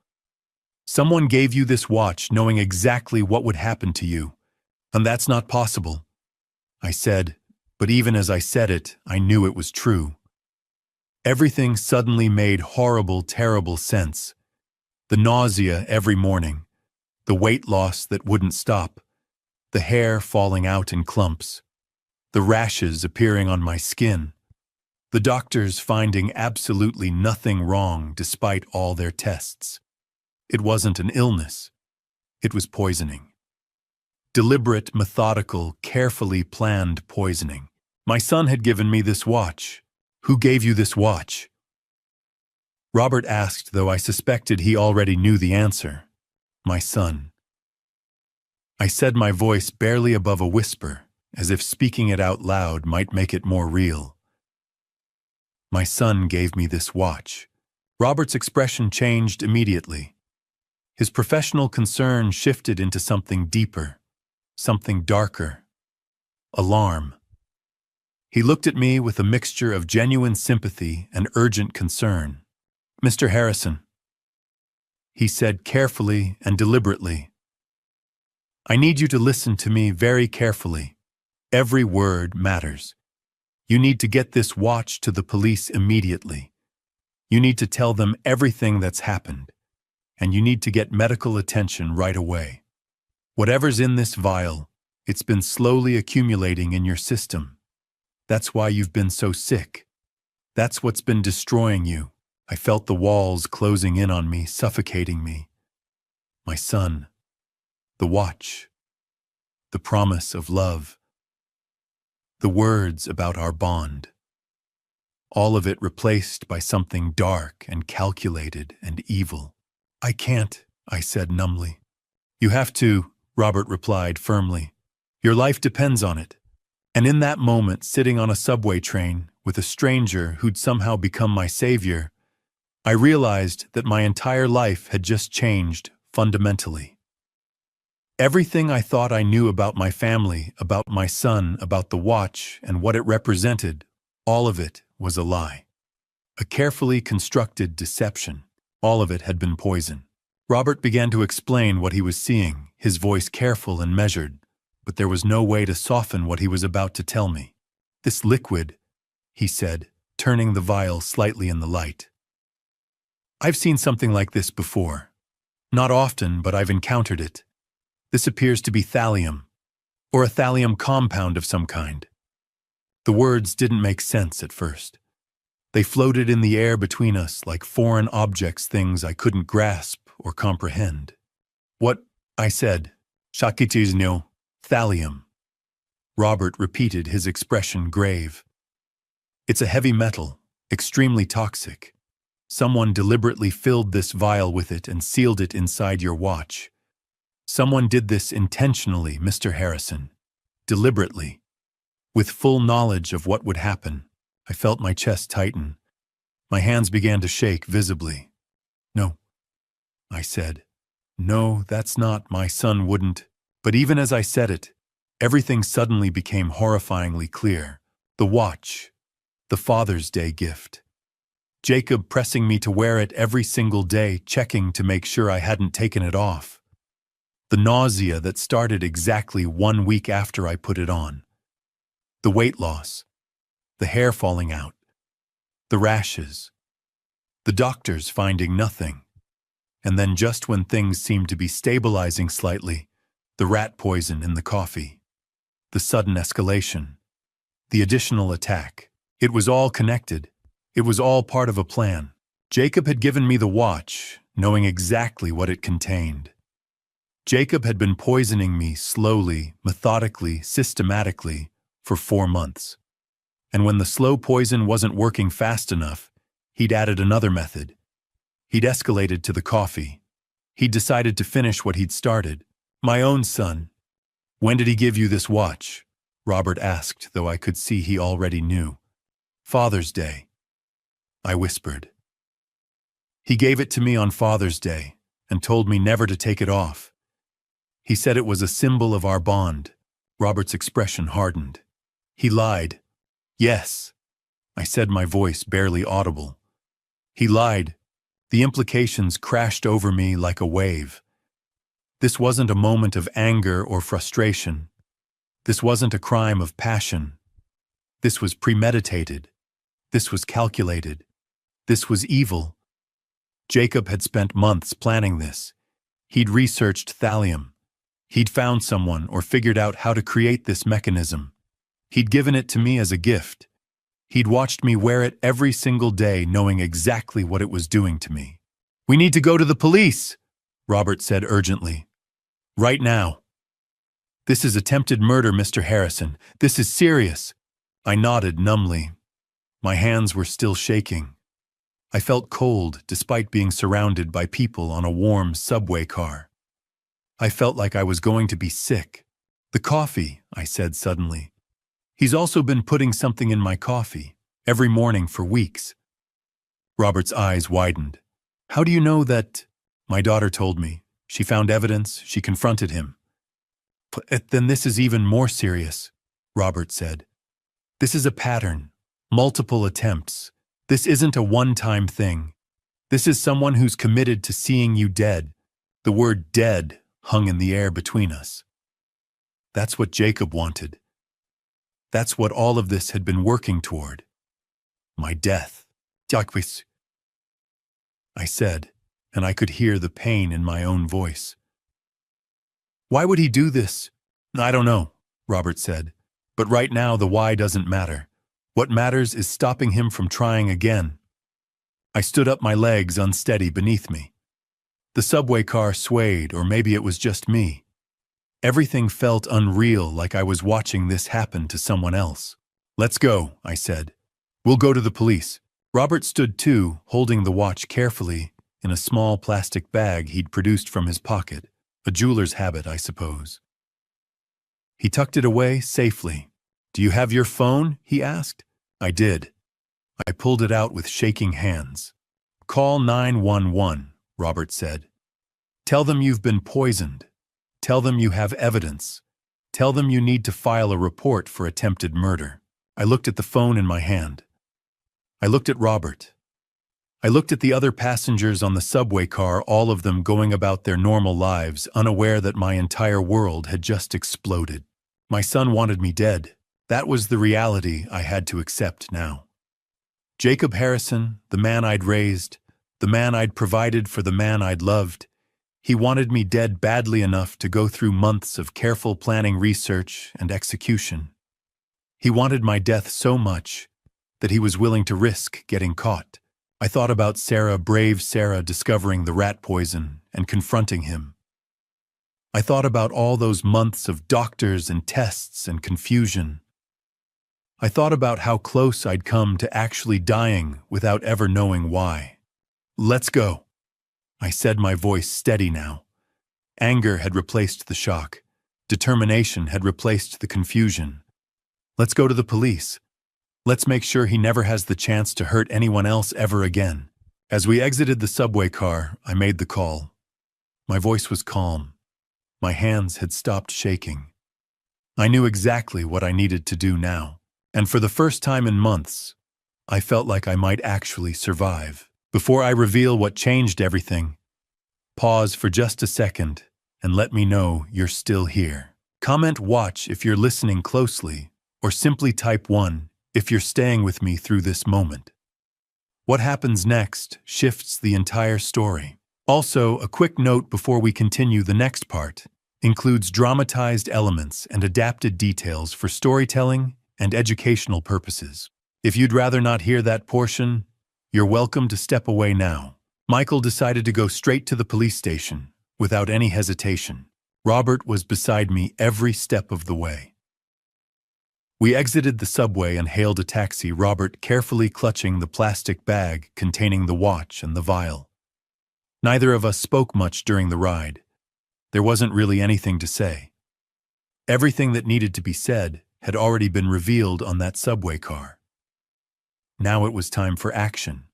Someone gave you this watch knowing exactly what would happen to you, and that's not possible, I said, but even as I said it, I knew it was true. Everything suddenly made horrible, terrible sense. The nausea every morning, the weight loss that wouldn't stop, the hair falling out in clumps, the rashes appearing on my skin, the doctors finding absolutely nothing wrong despite all their tests. It wasn't an illness. It was poisoning. Deliberate, methodical, carefully planned poisoning. My son had given me this watch. Who gave you this watch? Robert asked, though I suspected he already knew the answer. My son. I said, my voice barely above a whisper, as if speaking it out loud might make it more real. My son gave me this watch. Robert's expression changed immediately. His professional concern shifted into something deeper, something darker. Alarm. He looked at me with a mixture of genuine sympathy and urgent concern. Mr. Harrison, he said carefully and deliberately, I need you to listen to me very carefully. Every word matters. You need to get this watch to the police immediately. You need to tell them everything that's happened, and you need to get medical attention right away. Whatever's in this vial, it's been slowly accumulating in your system. That's why you've been so sick. That's what's been destroying you. I felt the walls closing in on me, suffocating me. My son, the watch, the promise of love, the words about our bond. All of it replaced by something dark and calculated and evil. I can't, I said numbly. You have to, Robert replied firmly. Your life depends on it. And in that moment, sitting on a subway train with a stranger who'd somehow become my savior, I realized that my entire life had just changed fundamentally. Everything I thought I knew about my family, about my son, about the watch, and what it represented, all of it was a lie. A carefully constructed deception. All of it had been poison. Robert began to explain what he was seeing, his voice careful and measured, but there was no way to soften what he was about to tell me. This liquid, he said, turning the vial slightly in the light. I've seen something like this before. Not often, but I've encountered it. This appears to be thallium, or a thallium compound of some kind. The words didn't make sense at first. They floated in the air between us like foreign objects, things I couldn't grasp or comprehend. What? I said. Shakitizno, thallium. Robert repeated, his expression grave. It's a heavy metal, extremely toxic. Someone deliberately filled this vial with it and sealed it inside your watch. Someone did this intentionally, Mr. Harrison. Deliberately. With full knowledge of what would happen. I felt my chest tighten. My hands began to shake visibly. No, I said. No, that's not, my son wouldn't. But even as I said it, everything suddenly became horrifyingly clear. The watch. The Father's Day gift. Jacob pressing me to wear it every single day, checking to make sure I hadn't taken it off. The nausea that started exactly 1 week after I put it on. The weight loss. The hair falling out. The rashes. The doctors finding nothing. And then just when things seemed to be stabilizing slightly, the rat poison in the coffee. The sudden escalation. The additional attack. It was all connected. It was all part of a plan. Jacob had given me the watch, knowing exactly what it contained. Jacob had been poisoning me slowly, methodically, systematically for 4 months. And when the slow poison wasn't working fast enough, he'd added another method. He'd escalated to the coffee. He'd decided to finish what he'd started. My own son. When did he give you this watch? Robert asked, though I could see he already knew. Father's Day. I whispered. He gave it to me on Father's Day and told me never to take it off. He said it was a symbol of our bond. Robert's expression hardened. He lied. Yes, I said, my voice barely audible. He lied. The implications crashed over me like a wave. This wasn't a moment of anger or frustration. This wasn't a crime of passion. This was premeditated. This was calculated. This was evil. Jacob had spent months planning this. He'd researched thallium. He'd found someone or figured out how to create this mechanism. He'd given it to me as a gift. He'd watched me wear it every single day, knowing exactly what it was doing to me. We need to go to the police, Robert said urgently. Right now. This is attempted murder, Mr. Harrison. This is serious. I nodded numbly. My hands were still shaking. I felt cold despite being surrounded by people on a warm subway car. I felt like I was going to be sick. The coffee, I said suddenly. He's also been putting something in my coffee, every morning for weeks. Robert's eyes widened. How do you know that? My daughter told me. She found evidence, she confronted him. Then this is even more serious, Robert said. This is a pattern, multiple attempts. This isn't a one-time thing. This is someone who's committed to seeing you dead. The word dead hung in the air between us. That's what Jacob wanted. That's what all of this had been working toward. My death. I said, and I could hear the pain in my own voice. Why would he do this? I don't know, Robert said. But right now the why doesn't matter. What matters is stopping him from trying again. I stood up, my legs unsteady beneath me. The subway car swayed, or maybe it was just me. Everything felt unreal, like I was watching this happen to someone else. Let's go, I said. We'll go to the police. Robert stood too, holding the watch carefully in a small plastic bag he'd produced from his pocket. A jeweler's habit, I suppose. He tucked it away safely. Do you have your phone? He asked. I did. I pulled it out with shaking hands. Call 911, Robert said. Tell them you've been poisoned. Tell them you have evidence. Tell them you need to file a report for attempted murder. I looked at the phone in my hand. I looked at Robert. I looked at the other passengers on the subway car, all of them going about their normal lives, unaware that my entire world had just exploded. My son wanted me dead. That was the reality I had to accept now. Jacob Harrison, the man I'd raised, the man I'd provided for the man I'd loved, he wanted me dead badly enough to go through months of careful planning, research, and execution. He wanted my death so much that he was willing to risk getting caught. I thought about Sarah, brave Sarah, discovering the rat poison and confronting him. I thought about all those months of doctors and tests and confusion. I thought about how close I'd come to actually dying without ever knowing why. Let's go, I said, my voice steady now. Anger had replaced the shock. Determination had replaced the confusion. Let's go to the police. Let's make sure he never has the chance to hurt anyone else ever again. As we exited the subway car, I made the call. My voice was calm. My hands had stopped shaking. I knew exactly what I needed to do now. And for the first time in months, I felt like I might actually survive. Before I reveal what changed everything, pause for just a second and let me know you're still here. Comment "watch" if you're listening closely, or simply type 1 if you're staying with me through this moment. What happens next shifts the entire story. Also, a quick note before we continue: the next part includes dramatized elements and adapted details for storytelling and educational purposes. If you'd rather not hear that portion, you're welcome to step away now. Michael decided to go straight to the police station, without any hesitation. Robert was beside me every step of the way. We exited the subway and hailed a taxi, Robert carefully clutching the plastic bag containing the watch and the vial. Neither of us spoke much during the ride. There wasn't really anything to say. Everything that needed to be said had already been revealed on that subway car. Now it was time for action.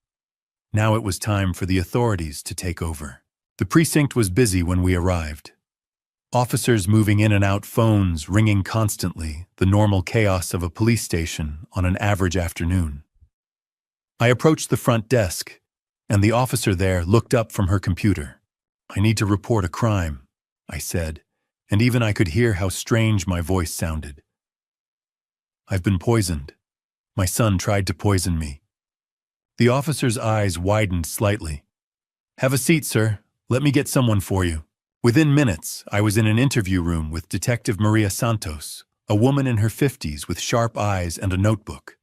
Now it was time for the authorities to take over. The precinct was busy when we arrived. Officers moving in and out, phones ringing constantly, the normal chaos of a police station on an average afternoon. I approached the front desk, and the officer there looked up from her computer. I need to report a crime, I said, and even I could hear how strange my voice sounded. I've been poisoned. My son tried to poison me. The officer's eyes widened slightly. Have a seat, sir. Let me get someone for you. Within minutes, I was in an interview room with Detective Maria Santos, a woman in her 50s with sharp eyes and a notebook.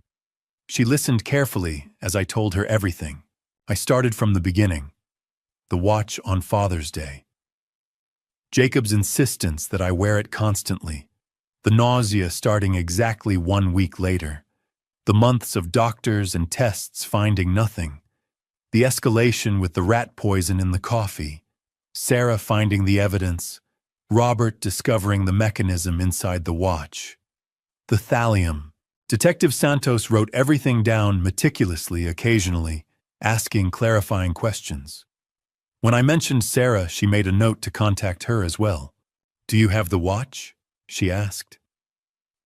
She listened carefully as I told her everything. I started from the beginning. The watch on Father's Day. Jacob's insistence that I wear it constantly, the nausea starting exactly 1 week later, the months of doctors and tests finding nothing, the escalation with the rat poison in the coffee, Sarah finding the evidence, Robert discovering the mechanism inside the watch. The thallium. Detective Santos wrote everything down meticulously occasionally, asking clarifying questions. When I mentioned Sarah, she made a note to contact her as well. "Do you have the watch?" she asked.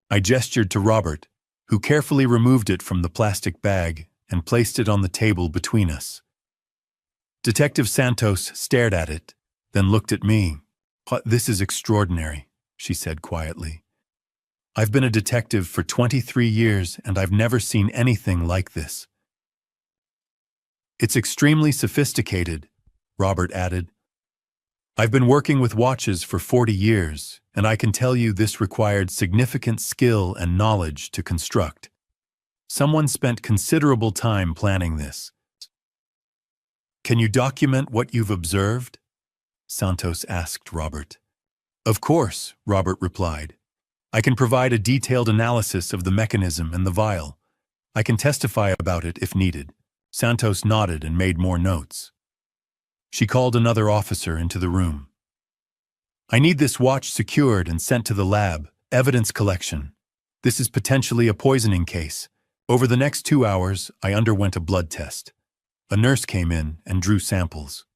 I gestured to Robert, who carefully removed it from the plastic bag and placed it on the table between us. Detective Santos stared at it, then looked at me. "This is extraordinary," she said quietly. "I've been a detective for 23 years and I've never seen anything like this." "It's extremely sophisticated," Robert added. "I've been working with watches for 40 years, and I can tell you this required significant skill and knowledge to construct. Someone spent considerable time planning this." "Can you document what you've observed?" Santos asked Robert. "Of course," Robert replied. "I can provide a detailed analysis of the mechanism and the vial. I can testify about it if needed." Santos nodded and made more notes. She called another officer into the room. "I need this watch secured and sent to the lab, evidence collection. This is potentially a poisoning case." Over the next 2 hours, I underwent a blood test. A nurse came in and drew samples.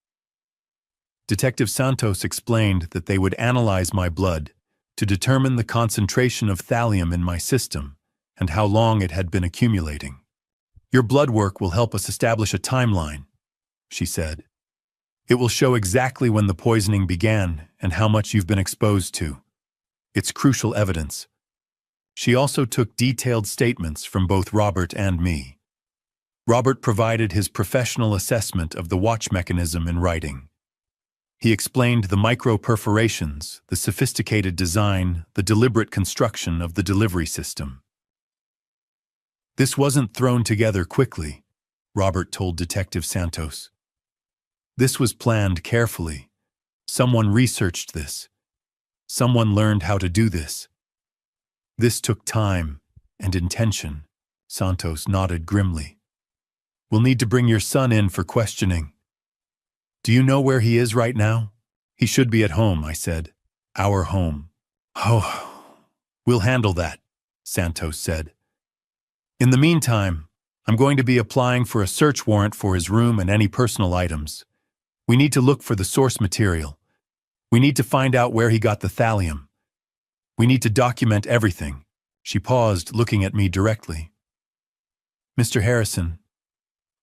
Detective Santos explained that they would analyze my blood to determine the concentration of thallium in my system and how long it had been accumulating. "Your blood work will help us establish a timeline," she said. "It will show exactly when the poisoning began and how much you've been exposed to. It's crucial evidence." She also took detailed statements from both Robert and me. Robert provided his professional assessment of the watch mechanism in writing. He explained the micro-perforations, the sophisticated design, the deliberate construction of the delivery system. "This wasn't thrown together quickly," Robert told Detective Santos. "This was planned carefully. Someone researched this. Someone learned how to do this. This took time and intention." Santos nodded grimly. "We'll need to bring your son in for questioning." "Do you know where he is right now?" "He should be at home," I said. "Our home." "Oh, we'll handle that," Santos said. "In the meantime, I'm going to be applying for a search warrant for his room and any personal items. We need to look for the source material. We need to find out where he got the thallium. We need to document everything." She paused, looking at me directly. "Mr. Harrison,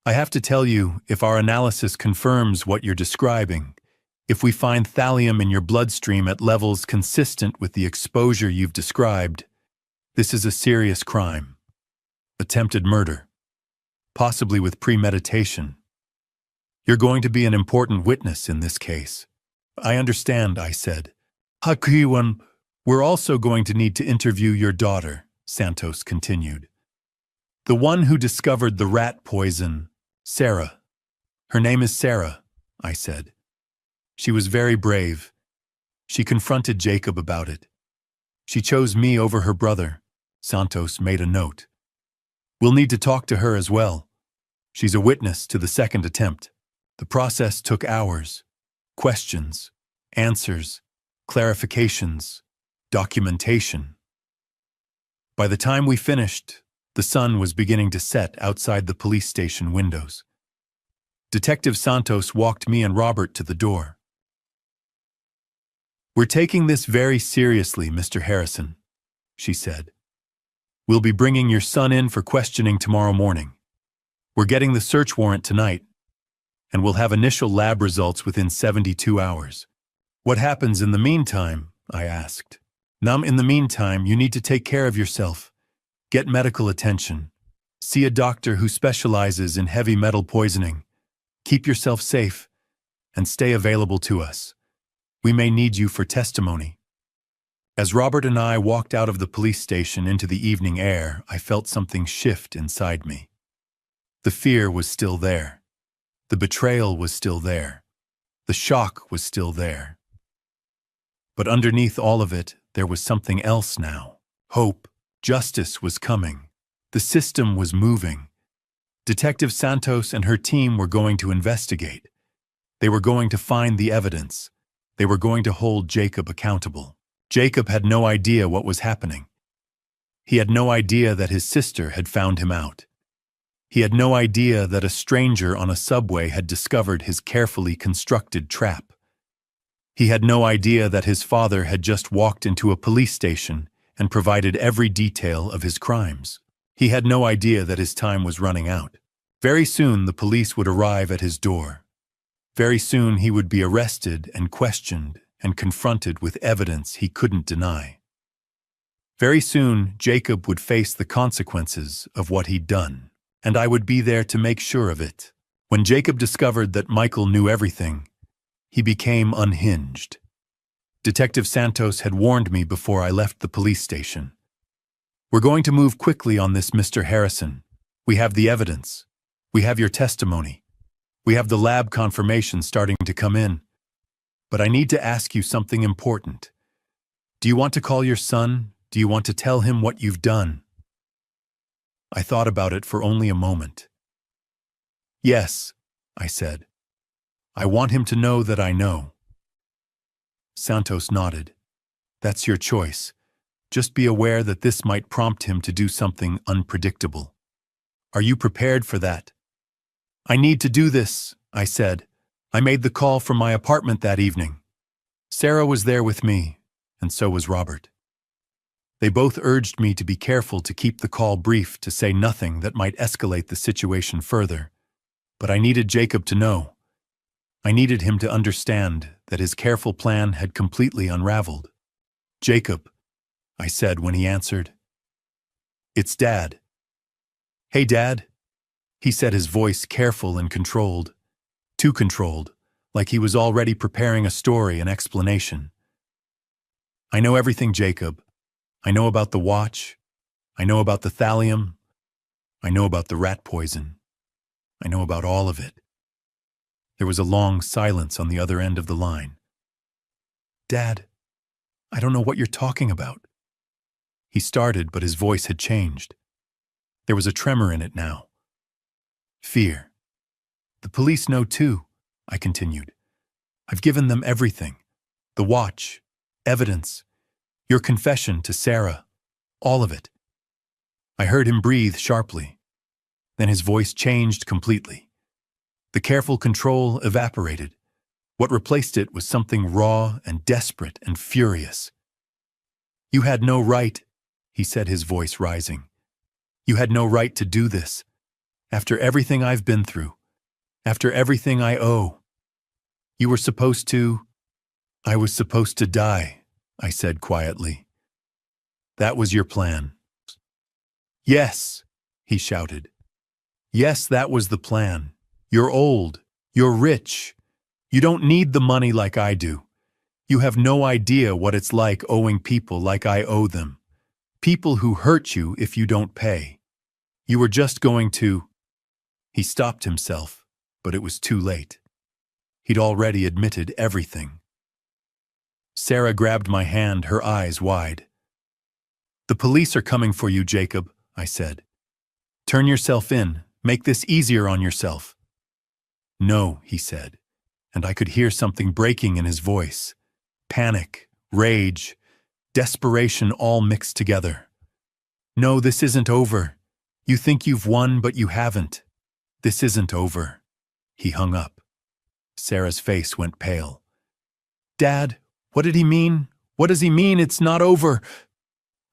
I have to tell you, if our analysis confirms what you're describing, if we find thallium in your bloodstream at levels consistent with the exposure you've described, this is a serious crime. Attempted murder. Possibly with premeditation. You're going to be an important witness in this case." "I understand," I said. "Hakiwan, we're also going to need to interview your daughter," Santos continued. "The one who discovered the rat poison, Sarah. Her name is Sarah," I said. "She was very brave. She confronted Jacob about it. She chose me over her brother." Santos made a note. "We'll need to talk to her as well. She's a witness to the second attempt." The process took hours. Questions, answers, clarifications, documentation. By the time we finished, the sun was beginning to set outside the police station windows. Detective Santos walked me and Robert to the door. "We're taking this very seriously, Mr. Harrison," she said. "We'll be bringing your son in for questioning tomorrow morning. We're getting the search warrant tonight, and we'll have initial lab results within 72 hours. "What happens in the meantime?" I asked. In the meantime, you need to take care of yourself. Get medical attention. See a doctor who specializes in heavy metal poisoning. Keep yourself safe, and stay available to us. We may need you for testimony." As Robert and I walked out of the police station into the evening air, I felt something shift inside me. The fear was still there. The betrayal was still there. The shock was still there. But underneath all of it, there was something else now. Hope. Justice was coming. The system was moving. Detective Santos and her team were going to investigate. They were going to find the evidence. They were going to hold Jacob accountable. Jacob had no idea what was happening. He had no idea that his sister had found him out. He had no idea that a stranger on a subway had discovered his carefully constructed trap. He had no idea that his father had just walked into a police station and provided every detail of his crimes. He had no idea that his time was running out. Very soon the police would arrive at his door. Very soon he would be arrested and questioned and confronted with evidence he couldn't deny. Very soon Jacob would face the consequences of what he'd done, and I would be there to make sure of it. When Jacob discovered that Michael knew everything, he became unhinged. Detective Santos had warned me before I left the police station. "We're going to move quickly on this, Mr. Harrison. We have the evidence. We have your testimony. We have the lab confirmation starting to come in. But I need to ask you something important. Do you want to call your son? Do you want to tell him what you've done?" I thought about it for only a moment. "Yes," I said. "I want him to know that I know." Santos nodded. "That's your choice. Just be aware that this might prompt him to do something unpredictable. Are you prepared for that?" "I need to do this," I said. "I made the call from my apartment that evening. Sarah was there with me, and so was Robert. They both urged me to be careful to keep the call brief, to say nothing that might escalate the situation further. But I needed Jacob to know. I needed him to understand that his careful plan had completely unraveled. "Jacob," I said when he answered. "It's Dad." "Hey, Dad," he said, his voice careful and controlled. Too controlled, like he was already preparing a story, an explanation. "I know everything, Jacob. I know about the watch. I know about the thallium. I know about the rat poison. I know about all of it." There was a long silence on the other end of the line. "Dad, I don't know what you're talking about." He started, but his voice had changed. There was a tremor in it now. "Fear. The police know too," I continued. "I've given them everything. The watch, evidence, your confession to Sarah, all of it." I heard him breathe sharply. Then his voice changed completely. The careful control evaporated. What replaced it was something raw and desperate and furious. "You had no right," he said, his voice rising. "You had no right to do this. After everything I've been through, after everything I owe. You were supposed to—" "I was supposed to die," I said quietly. "That was your plan." "Yes," he shouted. "Yes, that was the plan. You're old. You're rich. You don't need the money like I do. You have no idea what it's like owing people like I owe them. People who hurt you if you don't pay. You were just going to—" He stopped himself, but it was too late. He'd already admitted everything. Sarah grabbed my hand, her eyes wide. "The police are coming for you, Jacob," I said. "Turn yourself in. Make this easier on yourself." "No," he said, and I could hear something breaking in his voice. Panic, rage, desperation all mixed together. "No, this isn't over. You think you've won, but you haven't. This isn't over." He hung up. Sarah's face went pale. "Dad, what did he mean? What does he mean it's not over?"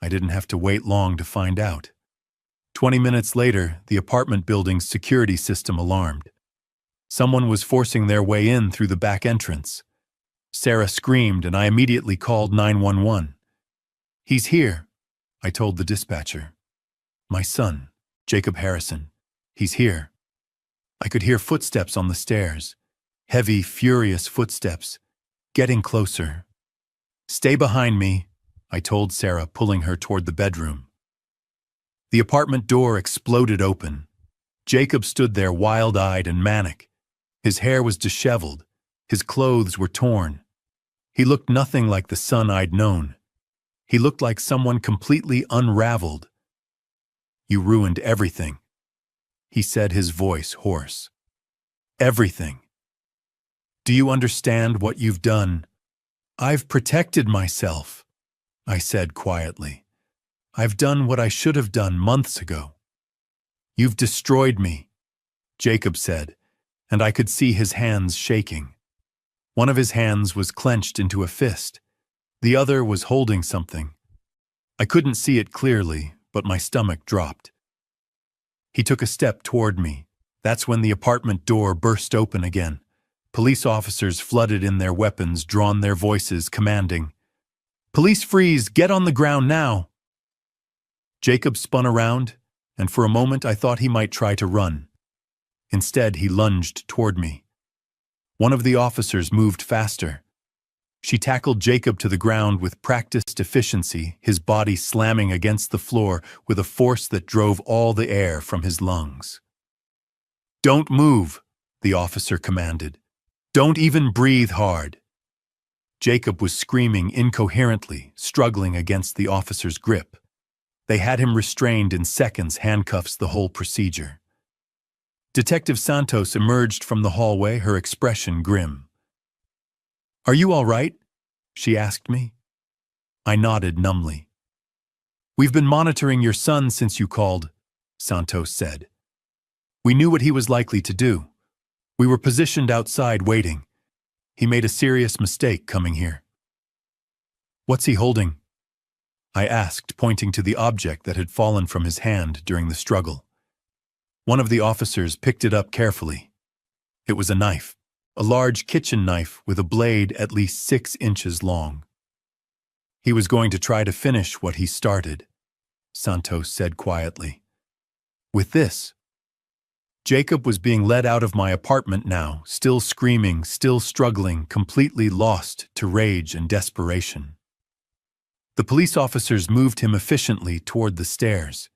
I didn't have to wait long to find out. 20 minutes later, the apartment building's security system alarmed. Someone was forcing their way in through the back entrance. Sarah screamed, and I immediately called 911. "He's here," I told the dispatcher. "My son, Jacob Harrison. He's here." I could hear footsteps on the stairs. Heavy, furious footsteps. Getting closer. "Stay behind me," I told Sarah, pulling her toward the bedroom. The apartment door exploded open. Jacob stood there wild-eyed and manic. His hair was disheveled. His clothes were torn. He looked nothing like the son I'd known. He looked like someone completely unraveled. "You ruined everything," he said, his voice hoarse. "Everything. Do you understand what you've done?" "I've protected myself," I said quietly. "I've done what I should have done months ago." "You've destroyed me," Jacob said, and I could see his hands shaking. One of his hands was clenched into a fist. The other was holding something. I couldn't see it clearly, but my stomach dropped. He took a step toward me. That's when the apartment door burst open again. Police officers flooded in, their weapons drawn, their voices commanding, "Police freeze! Get on the ground now!" Jacob spun around, and for a moment I thought he might try to run. Instead, he lunged toward me. One of the officers moved faster. She tackled Jacob to the ground with practiced efficiency, his body slamming against the floor with a force that drove all the air from his lungs. "Don't move," the officer commanded. "Don't even breathe hard." Jacob was screaming incoherently, struggling against the officer's grip. They had him restrained in seconds, handcuffs, the whole procedure. Detective Santos emerged from the hallway, her expression grim. "Are you all right?" she asked me. I nodded numbly. "We've been monitoring your son since you called," Santos said. "We knew what he was likely to do. We were positioned outside waiting. He made a serious mistake coming here." "What's he holding?" I asked, pointing to the object that had fallen from his hand during the struggle. One of the officers picked it up carefully. It was a knife, a large kitchen knife with a blade at least 6 inches long. "He was going to try to finish what he started," Santos said quietly. "With this." Jacob was being led out of my apartment now, still screaming, still struggling, completely lost to rage and desperation. The police officers moved him efficiently toward the stairs.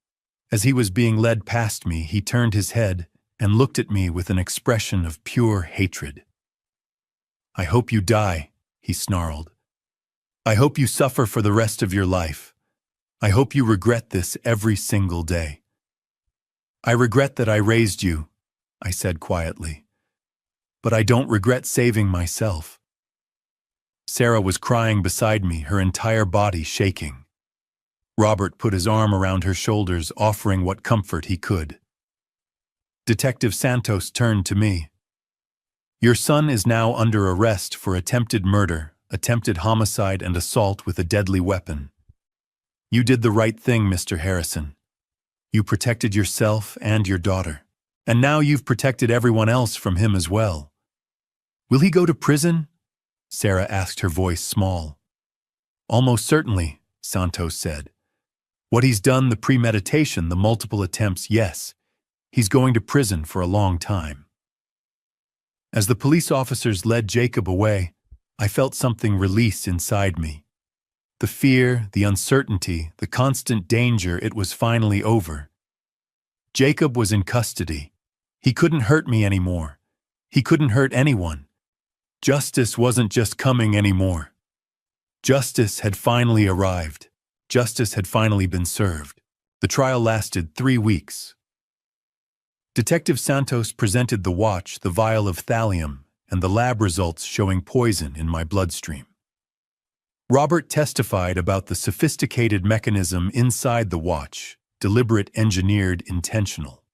As he was being led past me, he turned his head and looked at me with an expression of pure hatred. "I hope you die," he snarled. "I hope you suffer for the rest of your life. I hope you regret this every single day." "I regret that I raised you," I said quietly. "But I don't regret saving myself." Sarah was crying beside me, her entire body shaking. Robert put his arm around her shoulders, offering what comfort he could. Detective Santos turned to me. "Your son is now under arrest for attempted murder, attempted homicide, and assault with a deadly weapon. You did the right thing, Mr. Harrison. You protected yourself and your daughter. And now you've protected everyone else from him as well." "Will he go to prison?" Sarah asked, her voice small. "Almost certainly," Santos said. "What he's done, the premeditation, the multiple attempts, yes. He's going to prison for a long time." As the police officers led Jacob away, I felt something release inside me. The fear, the uncertainty, the constant danger, it was finally over. Jacob was in custody. He couldn't hurt me anymore. He couldn't hurt anyone. Justice wasn't just coming anymore. Justice had finally arrived. Justice had finally been served. The trial lasted 3 weeks. Detective Santos presented the watch, the vial of thallium, and the lab results showing poison in my bloodstream. Robert testified about the sophisticated mechanism inside the watch, deliberate, engineered, intentional.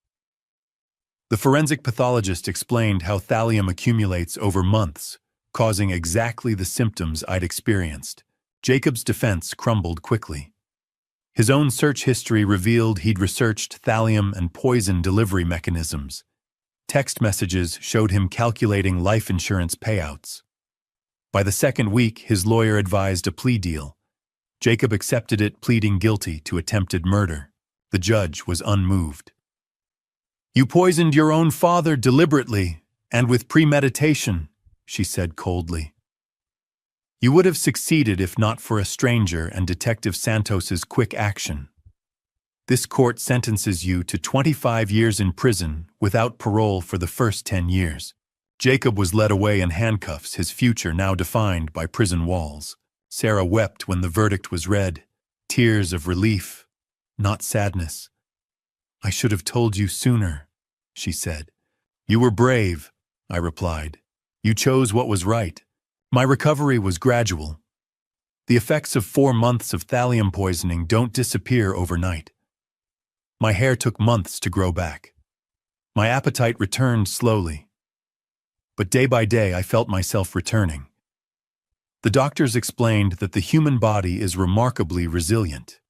The forensic pathologist explained how thallium accumulates over months, causing exactly the symptoms I'd experienced. Jacob's defense crumbled quickly. His own search history revealed he'd researched thallium and poison delivery mechanisms. Text messages showed him calculating life insurance payouts. By the second week, his lawyer advised a plea deal. Jacob accepted it, pleading guilty to attempted murder. The judge was unmoved. "You poisoned your own father deliberately and with premeditation," she said coldly. "You would have succeeded if not for a stranger and Detective Santos's quick action. This court sentences you to 25 years in prison without parole for the first 10 years. Jacob was led away in handcuffs, his future now defined by prison walls. Sarah wept when the verdict was read, tears of relief, not sadness. "I should have told you sooner," she said. "You were brave," I replied. "You chose what was right." My recovery was gradual. The effects of 4 months of thallium poisoning don't disappear overnight. My hair took months to grow back. My appetite returned slowly. But day by day I felt myself returning. The doctors explained that the human body is remarkably resilient.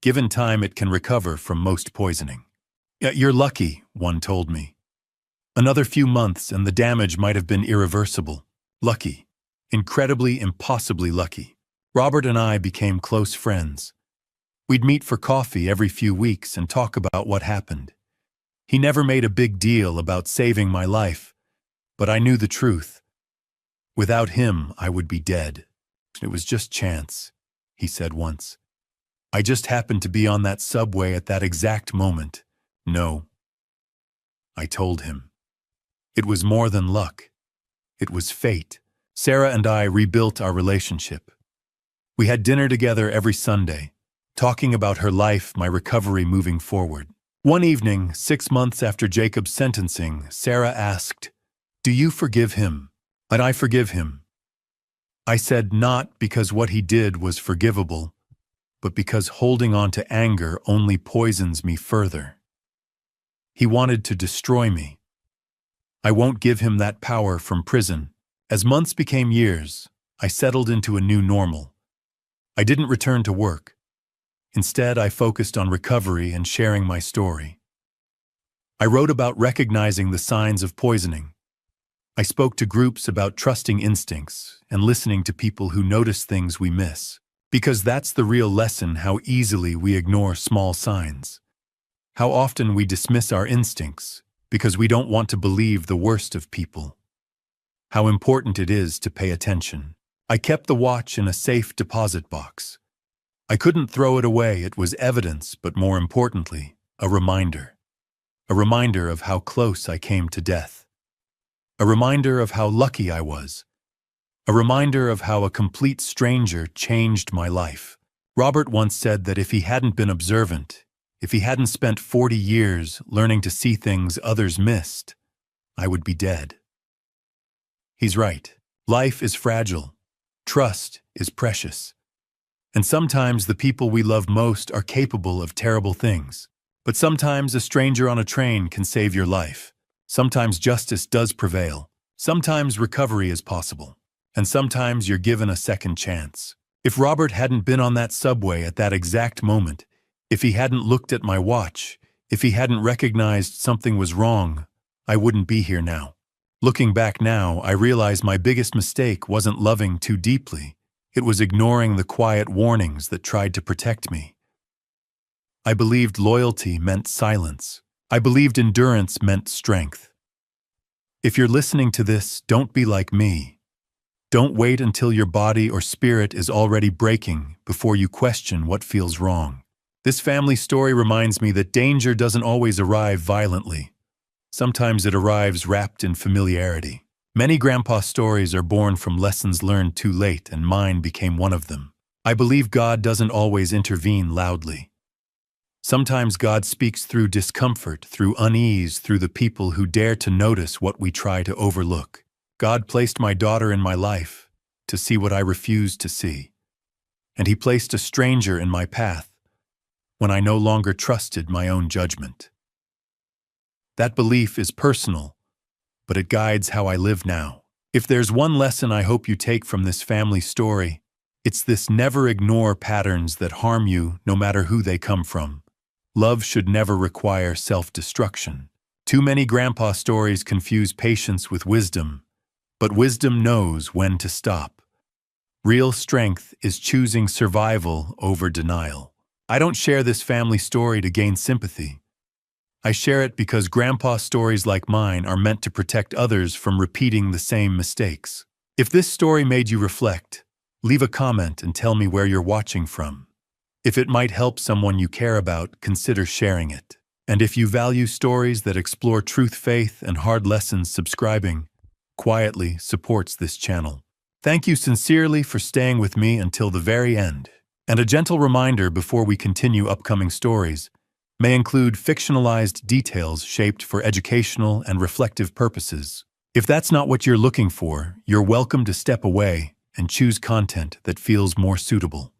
Given time, it can recover from most poisoning. "You're lucky," one told me. "Another few months and the damage might have been irreversible." Lucky. Incredibly, impossibly lucky. Robert and I became close friends. We'd meet for coffee every few weeks and talk about what happened. He never made a big deal about saving my life, but I knew the truth. Without him, I would be dead. "It was just chance," he said once. "I just happened to be on that subway at that exact moment." "No," I told him. "It was more than luck. It was fate." Sarah and I rebuilt our relationship. We had dinner together every Sunday, talking about her life, my recovery moving forward. One evening, 6 months after Jacob's sentencing, Sarah asked, "Do you forgive him?" "And I forgive him." I said, not because what he did was forgivable, but because holding on to anger only poisons me further. He wanted to destroy me. I won't give him that power from prison. As months became years, I settled into a new normal. I didn't return to work. Instead, I focused on recovery and sharing my story. I wrote about recognizing the signs of poisoning. I spoke to groups about trusting instincts and listening to people who notice things we miss. Because that's the real lesson: how easily we ignore small signs. How often we dismiss our instincts because we don't want to believe the worst of people. How important it is to pay attention. I kept the watch in a safe deposit box. I couldn't throw it away. It was evidence, but more importantly, a reminder. A reminder of how close I came to death. A reminder of how lucky I was. A reminder of how a complete stranger changed my life. Robert once said that if he hadn't been observant, if he hadn't spent 40 years learning to see things others missed, I would be dead. He's right. Life is fragile. Trust is precious. And sometimes the people we love most are capable of terrible things. But sometimes a stranger on a train can save your life. Sometimes justice does prevail. Sometimes recovery is possible. And sometimes you're given a second chance. If Robert hadn't been on that subway at that exact moment, if he hadn't looked at my watch, if he hadn't recognized something was wrong, I wouldn't be here now. Looking back now, I realize my biggest mistake wasn't loving too deeply. It was ignoring the quiet warnings that tried to protect me. I believed loyalty meant silence. I believed endurance meant strength. If you're listening to this, don't be like me. Don't wait until your body or spirit is already breaking before you question what feels wrong. This family story reminds me that danger doesn't always arrive violently. Sometimes it arrives wrapped in familiarity. Many grandpa stories are born from lessons learned too late, and mine became one of them. I believe God doesn't always intervene loudly. Sometimes God speaks through discomfort, through unease, through the people who dare to notice what we try to overlook. God placed my daughter in my life to see what I refused to see. And He placed a stranger in my path when I no longer trusted my own judgment. That belief is personal, but it guides how I live now. If there's one lesson I hope you take from this family story, it's this: never ignore patterns that harm you, no matter who they come from. Love should never require self-destruction. Too many grandpa stories confuse patience with wisdom, but wisdom knows when to stop. Real strength is choosing survival over denial. I don't share this family story to gain sympathy. I share it because grandpa stories like mine are meant to protect others from repeating the same mistakes. If this story made you reflect, leave a comment and tell me where you're watching from. If it might help someone you care about, consider sharing it. And if you value stories that explore truth, faith, and hard lessons, subscribing quietly supports this channel. Thank you sincerely for staying with me until the very end. And a gentle reminder before we continue upcoming stories may include fictionalized details shaped for educational and reflective purposes. If that's not what you're looking for, you're welcome to step away and choose content that feels more suitable.